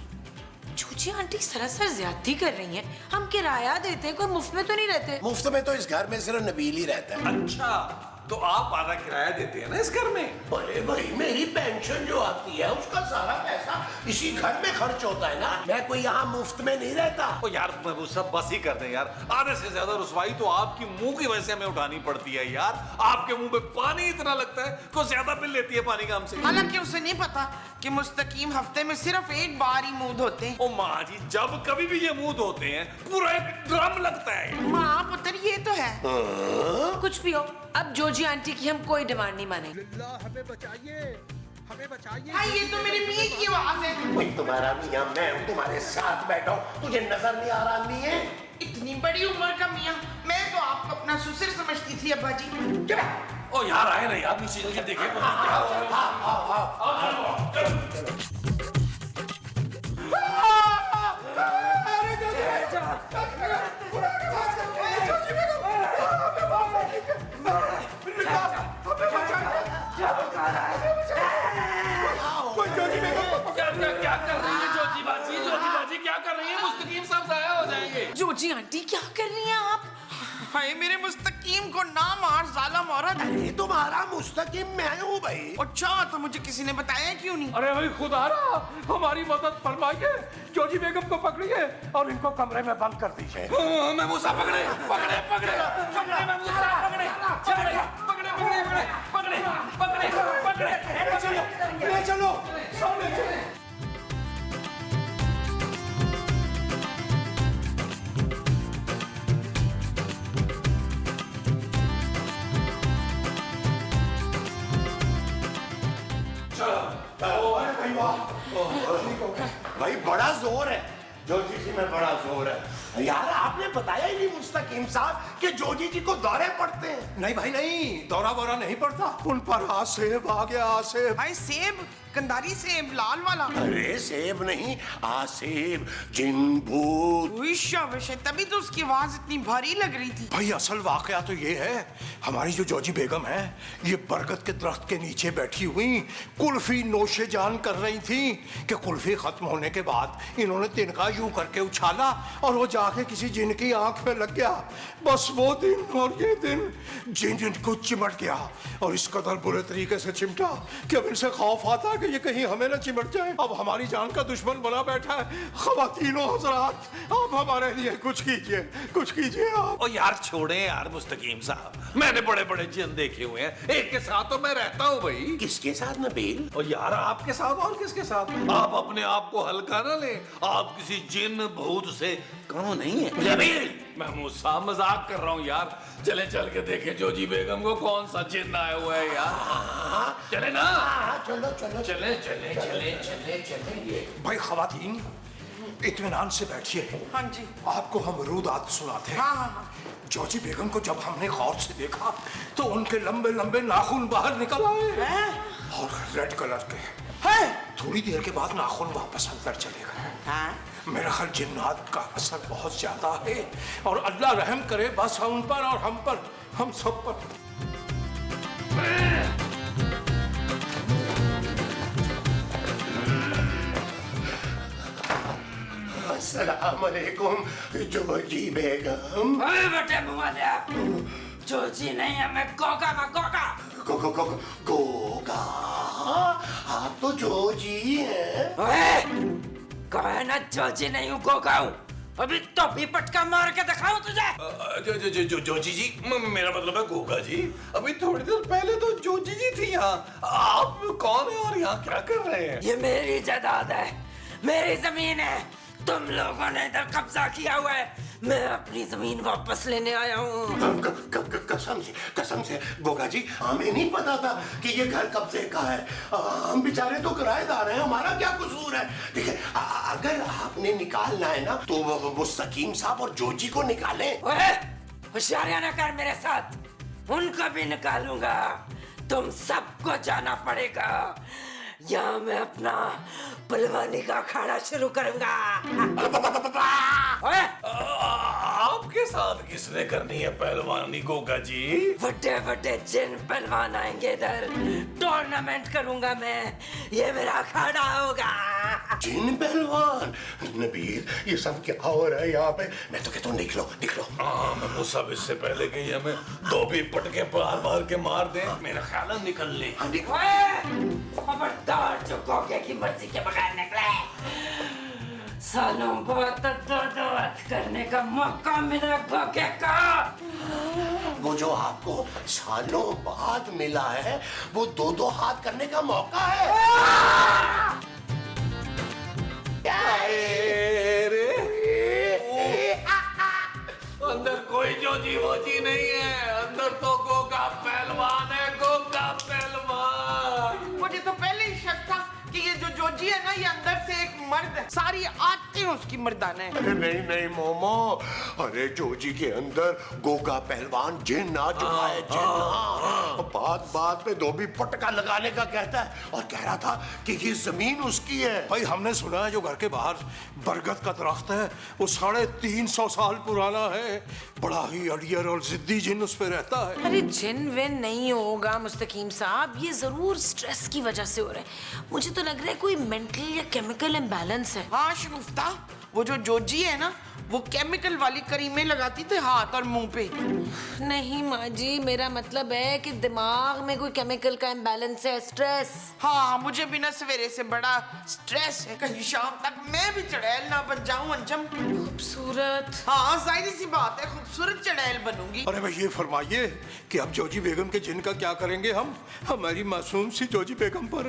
जोजी आंटी सरासर ज्यादती कर रही हैं। हम किराया देते हैं, कोई मुफ्त में तो नहीं रहते। मुफ्त में तो इस घर में सिर्फ नबील ही रहता है। अच्छा, तो आप आधा किराया देते हैं ना इस घर में? अरे भाई, मेरी पेंशन जो आती है उसका सारा पैसा इसी घर में खर्च होता है ना। मैं कोई यहाँ मुफ्त में नहीं रहता। ओ यार, महबूब साहब बस ही कर दें यार। आधे से ज्यादा रुसवाई तो आपकी मुंह की वजह से हमें उठानी पड़ती है यार। आपके मुंह में पानी इतना लगता है को ज्यादा बिल लेती है पानी का हमसे। हालांकि उसे नहीं पता कि मुस्तकीम हफ्ते में सिर्फ एक बार ही मुंह धोते हैं। ओ माँ जी, जब कभी भी ये मुंह धोते हैं पूरा एक ड्रम लगता है। माँ पुत्र, ये तो है। कुछ भी हो, अब जोजी आंटी की हम कोई डिमांड नहीं मानेंगे। हमें बचाइए, हमें बचाइए। हाँ, ये तो मेरी मियाँ की आवाज है। कोई तुम्हारा मियाँ, मैं हूँ तुम्हारे साथ बैठा हूँ, तुझे नजर नहीं आ रहा नहीं है? इतनी बड़ी उम्र का मियाँ, मैं तो आपको अपना ससुर समझती थी अब्बा जी। ओ यार, आए ना यार, नीचे चल के देखें क्या हो रहा है। क्या कर रही है जोजी बाजी? जोजी बाजी क्या कर रही है? मुस्तकीम साहब जाया हो जाएंगे। जोजी आंटी क्या कर रही हैं आप? हाय, मेरे मुस्तकीम को ना मार जालिम औरत। अरे तुम्हारा मुस्तकीम मैं हूँ भाई। अच्छा, तो मुझे किसी ने बताया क्यों नहीं? अरे भाई खुदारा, हमारी मदद फरमाइए, जोजी बेगम को पकड़िए और इनको कमरे में बंद कर दीजिए। महमूद साहब पकड़े पकड़े पकड़े पकड़े, महमूद साहब पकड़े पकड़े पकड़े पकड़े पकड़े पकड़े पकड़े। ले चलो, सामने चलो। भाई बड़ा जोर है जोजी जी में, बड़ा जोर है यार। आपने बताया ही नहीं मुस्तकीम साहब कि जोजी जी को दौरे पड़ते हैं। नहीं भाई नहीं, दौरा वौरा नहीं पड़ता उन पर। सेब आ गया, सेब। भाई सेब, कंधारी सेब, लाल वाला। अरे सेब नहीं, आसेब, जिन भूत। तभी तो उसकी आवाज इतनी भारी लग रही थी। भाई असल वाकया तो ये है, हमारी जो जोजी बेगम है ये बरगद के दरख्त के नीचे बैठी हुई कुल्फी नोशे जान कर रही थी कि कुल्फी खत्म होने के बाद इन्होंने तिनका यूं करके उछाला और वो जाके किसी जिन की आंख में लग गया। बस वो दिन और ये दिन जिन इनको चिमट गया और इस कदर बुरे तरीके से चिमटा कि अब इनसे खौफ आता है कि ये कहीं हमें ना चिमट जाए। अब हमारी जान का दुश्मन बना बैठा है। ख़वातीनो हज़रात, आप हमारे लिए कुछ कीजिए आप। ओ यार छोड़े यार मुस्तकीम साहब, मैंने बड़े बड़े जिन देखे हुए हैं, एक के साथ तो मैं रहता हूँ भाई। किसके साथ नबील? और यार आपके साथ और किसके साथ? आप अपने आप को हल्का ना ले, आप किसी जिन भूत से कम नहीं है। नबील, महमूद साहब मजाक कर रहा हूँ यार, चले चल के देखे जोजी बेगम को कौन सा जिन आया हुआ है यार। चले ना, चलो चले चले चले चले चले। भाई ख़वातीन, इत्मीनान से बैठिए। हाँ जी। आपको हम रूदात सुनाते हैं। हाँ। जॉजी बेगम को जब हमने गौर से देखा तो उनके लंबे लंबे नाखून बाहर निकल आए और रेड कलर के। थोड़ी देर के बाद नाखून वापस अंदर चले गए। मेरा ख्याल जिन्नात का असर बहुत ज्यादा है और अल्लाह रहम करे बस उन पर और हम सब पर। अस्सलाम वालेकुम जोजी बेगम। अरे बेटे मुआलिया, जोजी नहीं है, मैं गोगा। गोगा, आप तो जोजी हैं। कहे ना जोजी नहीं हूँ, गोगा हूँ। अभी तो भी पटका मार के दिखाऊं तुझे। जोजी जी, मेरा मतलब है गोगा जी। अभी थोड़ी देर पहले तो जोजी जी थी यहाँ। आप कौन है और यहाँ क्या कर रहे हैं? ये मेरी जायदाद है, मेरी जमीन है। तुम लोगों ने इधर कब्जा किया हुआ है, मैं अपनी जमीन वापस लेने आया हूँ। कसम से गोगा जी, हमें नहीं पता था कि ये घर कब्जे का है। हम बेचारे तो किराएदार हैं, हमारा क्या कसूर है। देखिए, अगर आपने निकालना है ना तो वो सकीम साहब और जोजी को निकालें। होशियारियां ना कर मेरे साथ, उनको भी निकालूंगा। तुम सबको जाना पड़ेगा, या मैं अपना पहलवानी का अखाड़ा शुरू करूंगा। आपके साथ किसने करनी है पहलवानी गोगा जी? बड़े बड़े जिन पहलवान आएंगे इधर, टूर्नामेंट करूंगा मैं, ये मेरा अखाड़ा होगा। जिन पहलवान? नबील, ये सब क्या हो रहा है यहाँ पे? मैं तो कहता हूँ निकलो। हाँ, मैं सब इससे पहले कि हमें दो भी पटके मार के मार दे, मेरा ख्याल है निकल ले। खबरदार जो गोगे की मर्जी के बगैर निकले। सालों बाद दो करने का मौका मिला गोगे का। वो जो आपको सालों बाद मिला है, वो दो हाथ करने का मौका है। अंदर कोई जोजी वोजी नहीं है, अंदर तो गोगा पहलवान है, गोगा पहलवान। मुझे तो पहले ही शक था कि ये जो जोजी है ना, ये अंदर से एक मर्द है, सारी आदतें उसकी मर्दाना है। अरे नहीं मोमो, अरे जोजी के अंदर गोगा पहलवान जिन आ चुका है। बात पे धोबी पटका लगाने का कहता है और कह रहा था कि ये जमीन उसकी है। भाई हमने सुना है जो घर के बाहर बरगद का दरख्त है वो 350 साल पुराना है। बड़ा ही अड़ियर और जिद्दी जिन उस पे रहता है। अरे जिन विन नहीं होगा मुस्तकीम साहब, ये जरूर स्ट्रेस की वजह से हो रहा है। मुझे तो लग रहा है कोई मेंटल या केमिकल इम्बैलेंस है। हाँ शगुफ्ता, वो जो जोजी है ना, वो केमिकल वाली करीमें लगाती थे हाथ और मुंह पे। नहीं माँ जी, मेरा मतलब है कि दिमाग में कोई केमिकल का इम्बैलेंस है, स्ट्रेस। हाँ, मुझे भी ना सवेरे से बड़ा स्ट्रेस है, कहीं शाम तक मैं भी चड़ैल ना बन जाऊं। अंजम खूबसूरत। हाँ, जाहिर सी बात है, खूबसूरत चड़ैल बनूंगी। अरे भाई ये फरमाइए कि अब जोजी बेगम के जिन का क्या करेंगे हम? हमारी मासूम सी जोजी बेगम पर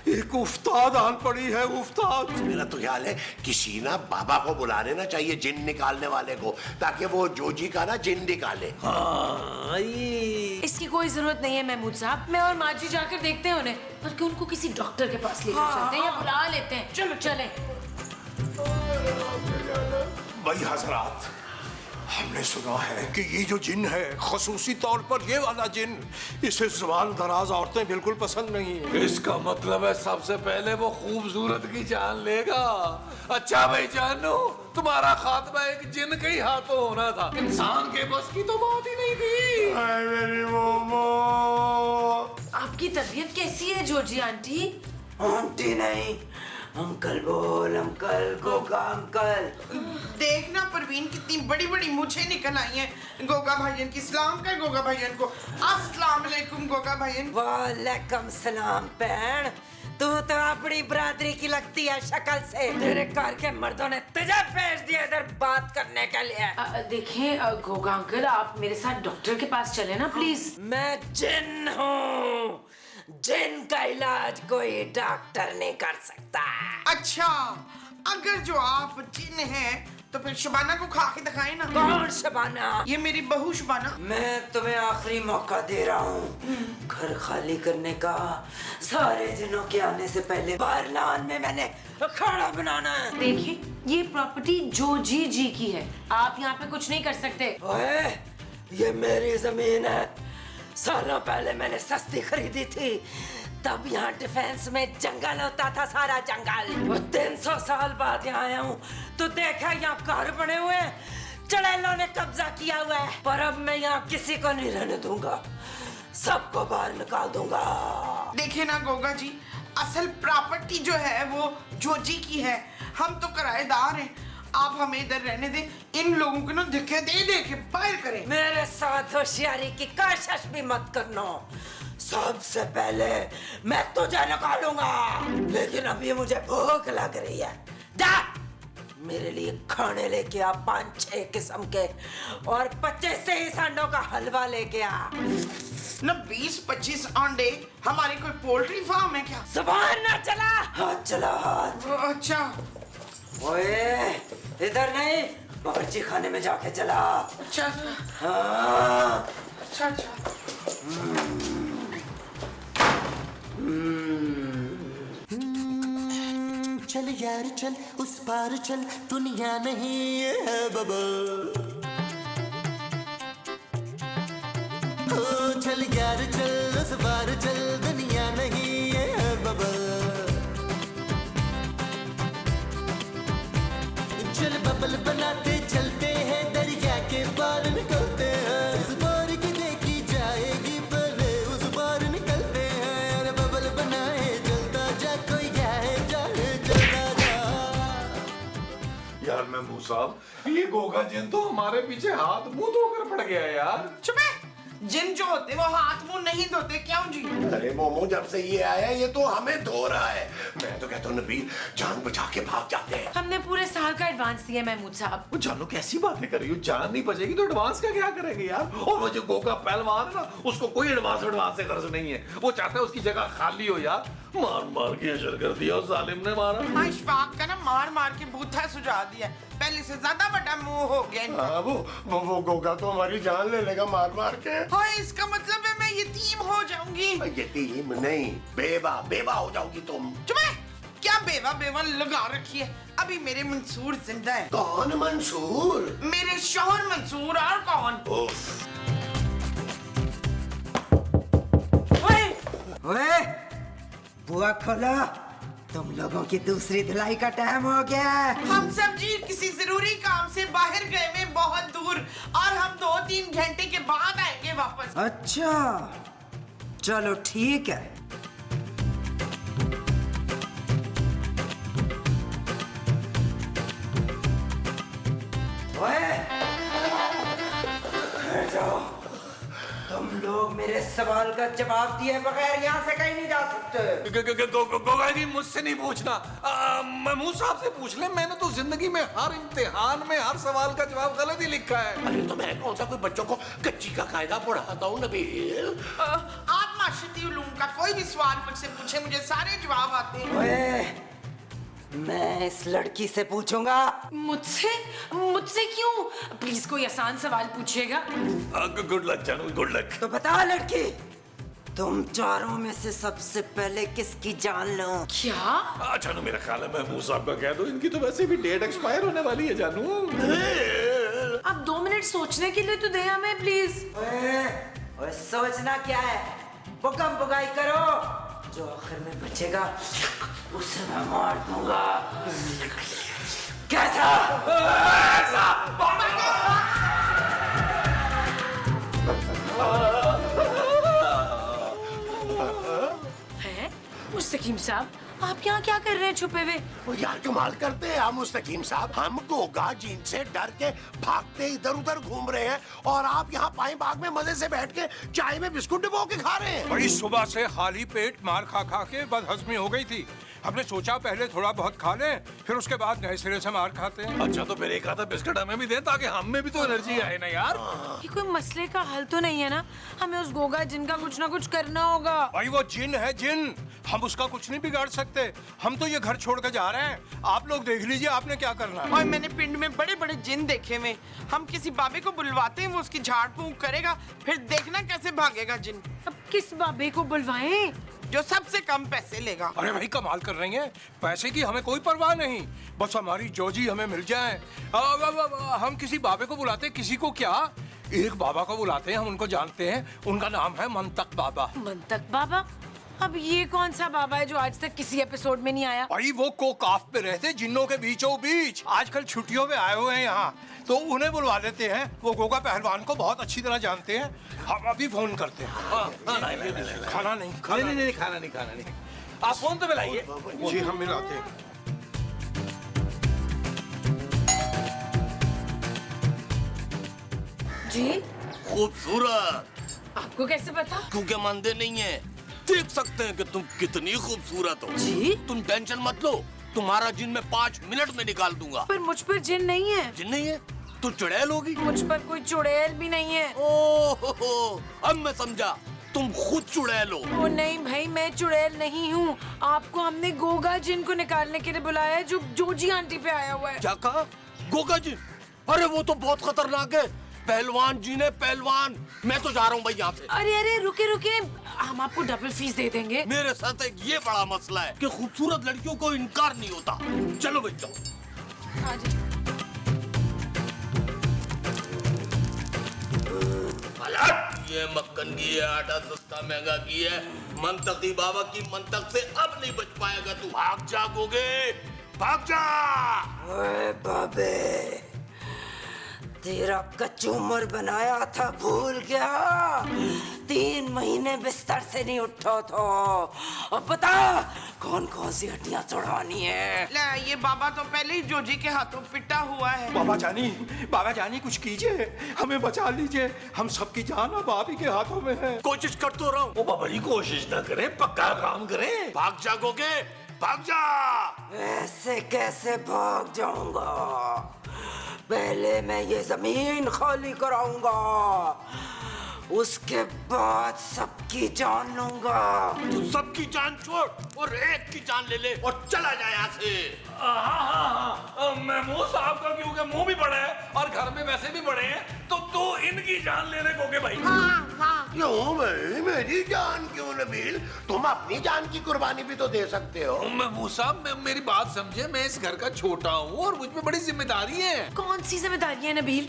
एक उफ्ताद आन पड़ी है, उफ्ताद। मेरा तो ख्याल है किसी ना बाबा को बुला लेना चाहिए जिन निकालने वाले को, ताकि वो जोजी का ना जिन निकाले। हाँ, इसकी कोई जरूरत नहीं है महमूद साहब, मैं और माँ जी जाकर देखते हैं उन्हें, बल्कि उनको किसी डॉक्टर के पास लेकर चलते हैं या बुला लेते हैं। चलो चलें। भाई हजरात, हमने सुना है कि ये जो जिन है, खसूसी तौर पर ये वाला जिन, इसे जुबान दराज औरतें बिल्कुल पसंद नहीं है। इसका मतलब है सबसे पहले वो खूबसूरत की जान लेगा। अच्छा भाई जानू, तुम्हारा खात्मा एक जिन के ही हाथों होना था, इंसान के बस की तो बात ही नहीं थी। मेरी मोमो, आपकी तबीयत कैसी है जोजी आंटी? आंटी नहीं, अंकल बोल, अंकल, गोगा अंकल। देखना परवीन कितनी बड़ी बड़ी मुझे निकल आई हैं गोगा भाईयन की। सलाम कर गोगा भाईयन को। अस्सलाम वालेकुम गोगा भाईयन। वालेकुम सलाम बहन। तू तो अपनी बरादरी की लगती है शक्ल से। तेरे घर के मर्दों ने तुझे भेज दिया इधर बात करने के लिए। देखिए गोगा अंकल, आप मेरे साथ डॉक्टर के पास चले ना प्लीज। मैं जिन हूँ, जिन का इलाज कोई डॉक्टर नहीं कर सकता। अच्छा, अगर जो आप जिन हैं तो फिर शबाना को खा के दिखाए ना। कौन शबाना? ये मेरी बहू शबाना। मैं तुम्हें आखिरी मौका दे रहा हूँ घर खाली करने का। सारे जिनों के आने से पहले बारलान में मैंने खाना बनाना है। देखिए, ये प्रॉपर्टी जोजी जी की है, आप यहाँ पे कुछ नहीं कर सकते। ओए, ये मेरी जमीन है। सालों पहले मैंने सस्ती खरीदी थी, तब यहाँ डिफेंस में जंगल होता था, सारा जंगल। वो 300 साल बाद यहाँ आया हूँ तो देखा यहाँ घर बने हुए हैं, चड़ैलों ने कब्जा किया हुआ है। पर अब मैं यहाँ किसी को नहीं रहने दूंगा, सबको बाहर निकाल दूंगा। देखिए ना गोगा जी, असल प्रॉपर्टी जो है वो जोजी की है, हम तो किराएदार हैं। आप हमें इधर रहने दें। इन लोगों को ना धक्के दे दे के बाहर करें। मेरे साथ होशियारी की कोशिश भी मत करना। सबसे पहले मैं तुझे निकालूंगा, लेकिन अभी मुझे भूख लग रही है। जा मेरे लिए खाने लेके आ 5-6 किस्म के, और 25 से ही अंडों का हलवा लेके आ। ना 20-25 अंडे? हमारी कोई पोल्ट्री फार्म है क्या? जुबान ना चला, हाथ चला हाथ। अच्छा। ओए, इधर नहीं, बावर्ची खाने में जाके चला। अच्छा। हाँ। अच्छा अच्छा। चल यार चल, उस पार चल, दुनिया नहीं है बबल। ओ चल यार चल, उस पार चल, दुनिया नहीं है बबल। चल बबल बनाते चलते हैं, दरिया के पार निकलते हैं। उस पार की देखी जाएगी पहले, उस पार निकलते हैं। अरे बबल बनाए चलता जा, कोई जाए जाए चलता जा। यार महमूद साहब, ये गोगा जिन तो हमारे पीछे हाथ मुंह धोकर पड़ गया यार। चुप है। जिन जो होते वो हाथ मुंह नहीं धोते, क्यों जी? अरे मोमो, जब से ये आया ये तो हमें धो रहा है। मैं तो कहता हूँ नबील, जान बचा के भाग जाते हैं। हमने पूरे साल का एडवांस दिया महमूद साहब। वो जानू कैसी बातें कर रही हो? जान नहीं बचेगी तो एडवांस का क्या करेंगे यार? और वो जो गोगा पहलवान है ना, उसको कोई एडवांस से कर्ज नहीं है। वो चाहता है उसकी जगह खाली हो यार। मार मार के अशर कर दिया उस जालिम ने मारा। इशफाक का ना मार मार के बूथा सुझा दिया, पहले से ज्यादा बड़ा मुंह हो गया इनका। हाँ, वो गोगा तो हमारी जान ले लेगा मार मार के। हाँ, इसका मतलब है मैं यतीम हो जाऊंगी। यतीम नहीं, बेवा हो जाओगी तुम। चुप है। क्या बेवा लगा रखी है? अभी मेरे मंसूर जिंदा है। कौन मंसूर? मेरे शौहर मंसूर। और कौन? ओए, बुआ खोलो, तुम लोगों की दूसरी धुलाई का टाइम हो गया। हम सब जी किसी जरूरी काम से बाहर गए हुए बहुत दूर, और हम 2-3 घंटे के बाद आएंगे वापस। अच्छा, चलो ठीक है। ओए, बैठ जाओ। तुम लोग मेरे सवाल का जवाब दिए बगैर यहाँ से कहीं नहीं जा सकते। गोगा जी, मुझसे नहीं पूछना, महमूद साहब से पूछ ले। मैंने तो जिंदगी में हर इम्तिहान में हर सवाल का जवाब गलत ही लिखा है। अरे तो मैं कौन सा कोई बच्चों को कच्ची का कायदा पढ़ाता हूँ नबील? आप माशरती उलूम का कोई भी सवाल मुझसे पूछे, मुझे सारे जवाब आते हैं। ओए, मैं इस लड़की से पूछूंगा। मुझसे क्यों? प्लीज कोई आसान सवाल पूछिएगा। गुड लक जानू, गुड लक। तो बता लड़की, तुम चारों में से सबसे पहले किसकी जान लो? क्या? जानू, मेरा ख्याल है महमूद साहब का कह दो, इनकी तो वैसे भी डेट एक्सपायर होने वाली है जानू। अब 2 मिनट सोचने के लिए तो दे हमें प्लीज। ओए, सोचना क्या है, बुकम बुगाई करो, जो आखिर में बचेगा उसे मैं मार दूंगा। कैसा? है मुस्तकीम साहब, आप यहाँ क्या कर रहे हैं छुपे हुए? वो यार कमाल करते हैं हम मुस्तकीम साहब, हम गोगा जीन से डर के भागते इधर उधर घूम रहे हैं और आप यहाँ पाए बाग में मजे से बैठ के चाय में बिस्कुट डुबो के खा रहे हैं। बड़ी सुबह से खाली पेट मार खा खा के बदहजमी हो गई थी। हमने सोचा पहले थोड़ा बहुत खा लें, फिर उसके बाद नए सिरे से मार खाते हैं। अच्छा तो फिर एक आधा बिस्किट हमें भी दे ताकि हम में भी तो एनर्जी आए ना यार। ये कोई मसले का हल तो नहीं है ना? हमें उस गोगा जिन का कुछ ना कुछ करना होगा। भाई वो जिन है जिन, हम उसका कुछ नहीं बिगाड़ सकते। हम तो ये घर छोड़ कर जा रहे हैं, आप लोग देख लीजिए आपने क्या करना है। और मैंने पिंड में बड़े बड़े जिन देखे हुए, हम किसी बाबे को बुलवाते हैं, वो उसकी झाड़ फूंक करेगा, फिर देखना कैसे भागेगा जिन। अब किस बाबे को बुलवाएं? जो सबसे कम पैसे लेगा। अरे भाई कमाल कर रही हैं, पैसे की हमें कोई परवाह नहीं, बस हमारी जोजी हमें मिल जाए। हम किसी बाबे को बुलाते, किसी को क्या, एक बाबा को बुलाते हैं, हम उनको जानते हैं, उनका नाम है मंतक बाबा। मंतक बाबा? अब ये कौन सा बाबा है जो आज तक किसी एपिसोड में नहीं आया? भाई वो कोकाफ पे रहते जिन्नों के बीचों बीच, आजकल छुट्टियों में आए हुए हैं यहाँ, तो उन्हें बुलवा लेते हैं। वो गोगा पहलवान को बहुत अच्छी तरह जानते हैं, हम अभी फोन करते हैं। खाना नहीं खाना नहीं। आप फोन तो मिलाइए। जी हम मिलाते हैं। जी खूबसूरत। आपको कैसे पता? क्योंकि मंदे नहीं है, देख सकते हैं कि तुम कितनी खूबसूरत हो। जी तुम टेंशन मत लो, तुम्हारा जिन मैं 5 मिनट में निकाल दूंगा। पर मुझ पर जिन नहीं है। जिन नहीं है तो चुड़ैल होगी। मुझ पर कोई चुड़ैल भी नहीं है। ओहो, अब मैं समझा, तुम खुद चुड़ैल हो। ओ नहीं भाई, मैं चुड़ैल नहीं हूँ। आपको हमने गोगा जिन को निकालने के लिए बुलाया है, जो जोजी आंटी पे आया हुआ है। क्या कहा? गोगा जिन? अरे वो तो बहुत खतरनाक है। पहलवान जी ने पहलवान। मैं तो जा रहा हूँ भाई यहाँ से। अरे रुके, हम आपको डबल फीस दे देंगे। मेरे साथ एक ये बड़ा मसला है कि खूबसूरत लड़कियों को इनकार नहीं होता। चलो भाई चलो। ये मक्खन की है, आटा सस्ता महंगा की है। मंतकी बाबा की मंतक से अब नहीं बच पाएगा तू। भाग जागोगे, भाग जा। ओए बाबे, तेरा कचूमर बनाया था भूल गया? 3 महीने बिस्तर से नहीं उठा था। अब बता कौन कौन सी हड्डियां तोड़वानी है? ले, ये बाबा तो पहले ही जोजी के हाथों पिटा हुआ है। बाबा जानी कुछ कीजिए, हमें बचा लीजिए, हम सबकी जान अब आप ही के हाथों में है। कोशिश कर तो रहा हूँ। ओ बाबा जी कोशिश ना करें, पक्का काम करें। भाग जागोगे, भाग जा। ऐसे कैसे भाग जाऊंगा? पहले मैं ये जमीन खाली कराऊंगा, उसके बाद सबकी जान लूंगा। तू सबकी जान छोड़ और एक की जान ले ले और चला जाए यहाँ से। हाँ, महमूद साहब का क्योंकि मुंह भी बड़ा है और घर में वैसे भी बड़े हैं, तो इनकी जान लेने को भाई। क्यों भाई, मेरी जान क्यों नबील? तुम अपनी जान की कुर्बानी भी तो दे सकते हो। महमूद साहब मेरी बात समझे, मैं इस घर का छोटा हूँ और मुझ पे बड़ी जिम्मेदारी है। कौन सी जिम्मेदारी है नबील?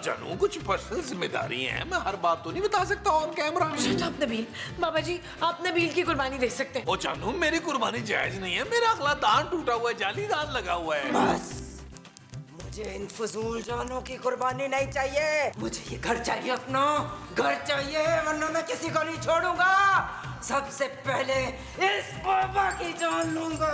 जानू कुछ पर्सनल जिम्मेदारी है, मैं हर बात तो नहीं बता सकता on camera. Shut up Nabeel. बाबा जी आप नबील की कुर्बानी दे सकते हैं। ओ जानू मेरी कुर्बानी जायज नहीं है, मेरा अगला दान टूटा हुआ है, जाली दान लगा हुआ है। बस मुझे इन फजूल जानों की कुर्बानी नहीं चाहिए। मुझे ये घर चाहिए, अपना घर चाहिए, वरना मैं किसी को नहीं छोड़ूंगा। सबसे पहले इस बाबा की जान लूंगा।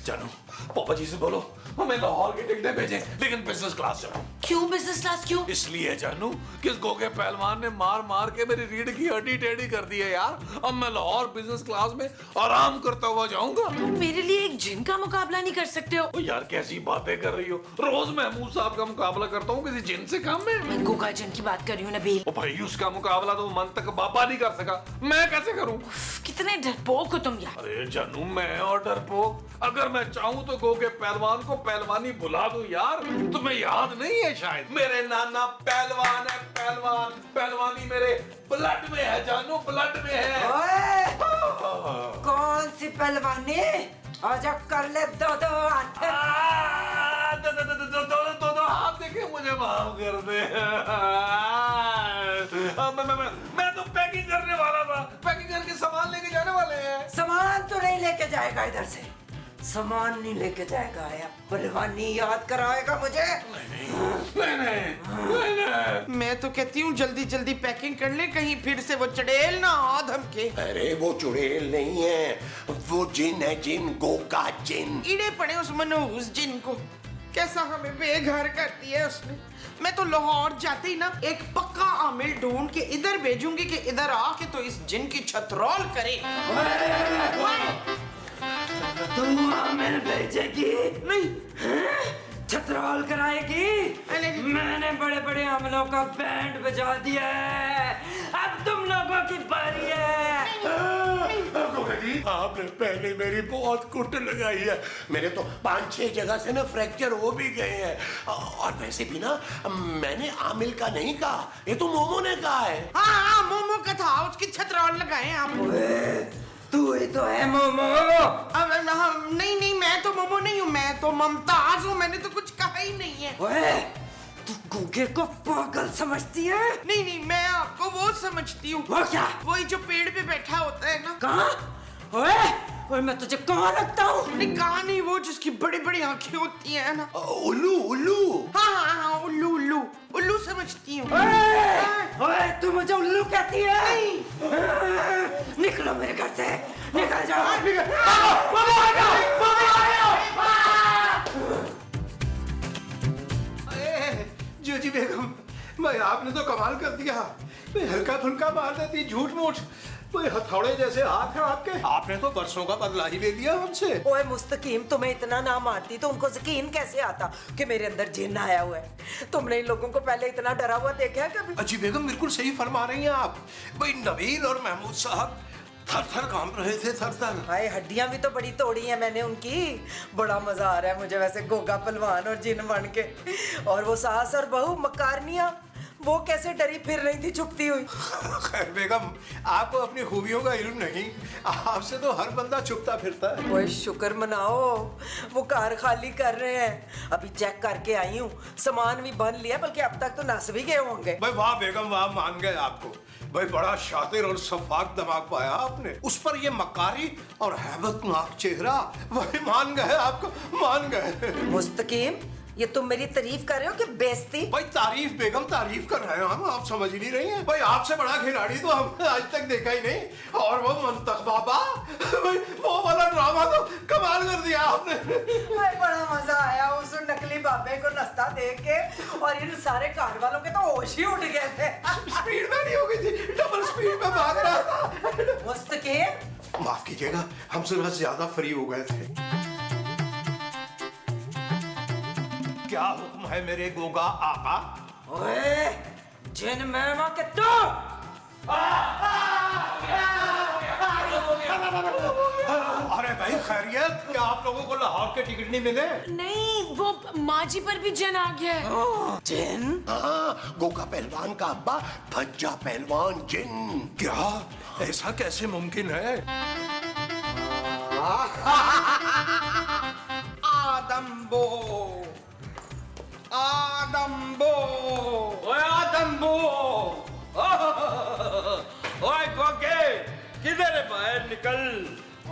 जानू पापा जी से बोलो हमें लाहौर की टिकटें भेजें, लेकिन बिजनेस क्लास चलो। क्यों बिजनेस क्लास क्यों? इसलिए जानू कि इस गोगे पहलवान ने मार मार के मेरी रीढ़ की हड्डी टेढ़ी कर दी है यार। अब मैं लाहौर बिजनेस क्लास में आराम करता हुआ जाऊंगा। तुम मेरे लिए एक जिन का मुकाबला नहीं कर सकते हो? ओ यार कैसी बातें कर रही हो, रोज महमूद साहब का मुकाबला करता हूँ किसी जिन से कम में। मैं गोगा जिन की बात कर रही हूँ नबील। ओ भाई उसका मुकाबला तो मंतक बाबा नहीं कर सका, मैं कैसे करूँ? कितने डरपोक हो तुम यार। अरे जानू मैं और डरपोक, अगर मैं चाहूँ तो गोगे पहलवान को पहलवानी बुला दूं यार। तुम्हें याद नहीं है शायद, मेरे नाना पहलवान है, पहलवानी मेरे ब्लड में है जानू, ब्लड में है। ओए, कौन सी पहलवानी? आजा कर ले दो हाथ। दो हाथ देके मुझे माफ कर दे। मैं तो पैकिंग करने वाला था, पैकिंग करके सामान लेके जाने वाले हैं। सामान तो नहीं लेके जाएगा इधर से, सामान नहीं लेके जाएगा या पहलवानी याद कराएगा मुझे। मैं तो कहती हूँ जल्दी जल्दी पैकिंग कर ले, कहीं फिर से वो चड़ेल ना आ धमके। अरे वो चुड़ैल नहीं है, वो जिन है, जिन, गोगा जिन। ईड़े पड़े उस मनहूस जिन को, कैसा हमें बेघर कर दिया है उसने। मैं तो लाहौर जाते ही ना एक पक्का आमिल ढूंढ के इधर भेजूंगी कि इधर आके तो इस जिन की छतरौल करे। तू आमिल भेजेगी? नहीं, छतरौल कराएगी? मैंने बड़े बड़े आमिलों का बैंड बजा दिया है, अब तुम लोगों की बारी है। आपने पहले मेरी बहुत कुट लगाई है, मेरे तो 5-6 जगह से ना फ्रैक्चर हो भी गए हैं। और वैसे भी ना मैंने आमिल का नहीं कहा, ये तो मोमो ने कहा है। हाँ मोमो का था, उसकी छतरौल लगाए आप। तू ही तो है मोमो। नहीं, मैं तो मोमो नहीं हूँ, मैं तो मुमताज हूँ, मैंने तो कुछ कहा ही नहीं है। ओए, तू गूगे को पागल समझती है? नहीं, मैं आपको वो समझती हूँ। वो क्या? वही जो पेड़ पे बैठा होता है ना। कहाँ? ओए, मैं तुझे कहाँ लगता हूँ? नहीं, कहाँ नहीं, वो जिसकी बड़ी बड़ी आंखें होती है ना। उल्लू। हाँ, उल्लू समझती हूँ। ओए, तू मुझे उल्लू कहती है? निकलो मेरे घर से, निकल जाओ। जी बेगम, भाई आपने तो कमाल कर दिया। भाई हल्का फुल्का मार देती, झूठ मूठ, भाई हथौड़े जैसे हाथ हैं आपके। आपने तो बरसों का बदला ही ले लिया हमसे। ओए मुस्तकीम, तुम्हें इतना ना मारती तो उनको यकीन कैसे आता कि मेरे अंदर जिन आया हुआ है? तुमने इन लोगों को पहले इतना डरा हुआ देखा है कभी? अजी बेगम बिल्कुल सही फरमा रही हैं आप। भाई नबील और महमूद साहब थर-थर कांप रहे थे, थर-थर। हाय, हड्डियां भी तो बड़ी तोड़ी हैं मैंने उनकी। बड़ा मजा आ रहा है मुझे वैसे गोगा पहलवान और जिन बन के। और वो सास और बहू मकारनिया, वो कैसे डरी फिर रही थी छुपती हुई। खैर बेगम, आपको अपनी खूबियों का इल्म नहीं, आपसे तो हर बंदा छुपता फिरता है। ओए शुक्र मनाओ, वो कार खाली कर रहे हैं। अभी चेक करके आई हूँ, सामान भी बन लिया, बल्कि अब तक तो नस भी गए होंगे। भाई वाह बेगम वाह, मान गए आपको। भाई बड़ा शातिर और सफाक दिमाग पाया आपने। उस पर ये मकारी और हैबतनाक चेहरा, वही मान गए आपको, मान गए। मुस्तकीम, ये तुम मेरी तारीफ कर रहे हो कि बेइज्जती? भाई तारीफ बेगम, तारीफ कर रहे हैं हम, आप समझ ही नहीं रही हैं। भाई आपसे बड़ा खिलाड़ी तो हमने आज तक देखा ही नहीं। और वो मंतख बाबा, भाई वो वाला ड्रामा तो कमाल कर दिया आपने। भाई बड़ा मजा आया उस नकली बाबे को नस्ता देख के, और इन सारे कार वालों के तो होश ही उठ गए थे। स्पीड में नहीं हो गई थी, डबल स्पीड में भाग रहा था। मुस्तकीम, माफ कीजिएगा, हम जरा ज्यादा फ्री हो गए थे। क्या हुक्म है मेरे गोगा आका? ओए, जिन मैमा के तू! अरे भाई खैरियत, क्या आप लोगों को लाहौर के टिकट नहीं मिले? नहीं, वो माँ जी पर भी जिन आ गया है। जिन? हाँ, गोगा पहलवान का अब्बा भज्जा पहलवान जिन। क्या ऐसा कैसे मुमकिन है? आदम्बो, ओए आदम्बो, ओए गोगे, किधर है? बाहर निकल।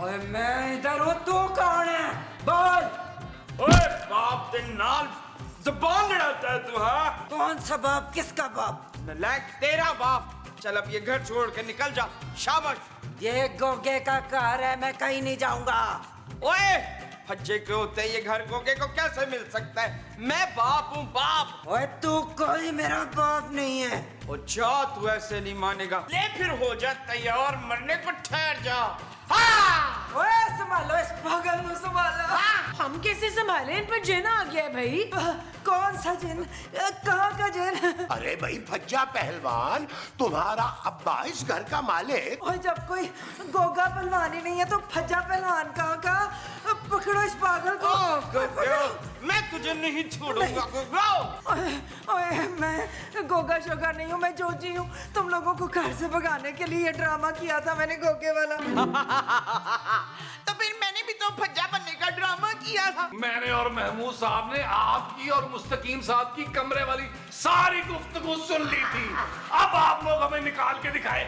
ओए, मैं इधर हूँ, तू कौन है? बोल। ओए बाप दे नाल ज़बान लड़ाता है तू, हाँ? कौन सा बाप, किसका बाप? नलायक तेरा बाप। चल अब ये घर छोड़ के निकल जा, शाबाश। ये गोगे का घर है, मैं कहीं नहीं जाऊंगा। ओए फज्जे के होते ये घर गोगे को कैसे मिल सकता है? मैं बाप हूँ, बाप। ओए, तू कोई मेरा बाप नहीं है। ओ जा, तू ऐसे नहीं मानेगा। ले फिर हो जा तैयार, मरने को ठहर जा। हाँ! ओए संभालो इस पागल को, संभालो। हम कैसे संभाले? इन पर जिन आ गया है भाई। कौन सा जिन? कहाँ का जिन? अरे भाई भज्जा पहलवान, तुम्हारा अब्बा इस घर का मालिक। और जब कोई गोगा पहलवान ही नहीं है तो भज्जा पहलवान कहाँ का? पकड़ो इस पागल को। मैं तुझे नहीं छोड़ूंगा। ओए, मैं गोगा शोगा नहीं हूँ, मैं जोजी हूँ। तुम लोगों को घर से भगाने के लिए ये ड्रामा किया था मैंने, गोगे वाला। तो फिर मैंने भी तो भज्जा बनने का ड्रामा किया था। मैंने और महमूद साहब ने आपकी और मुस्तकीम साहब की कमरे वाली सारी गुफ्तगू सुन ली थी। अब आप लोग हमें निकाल के दिखाए।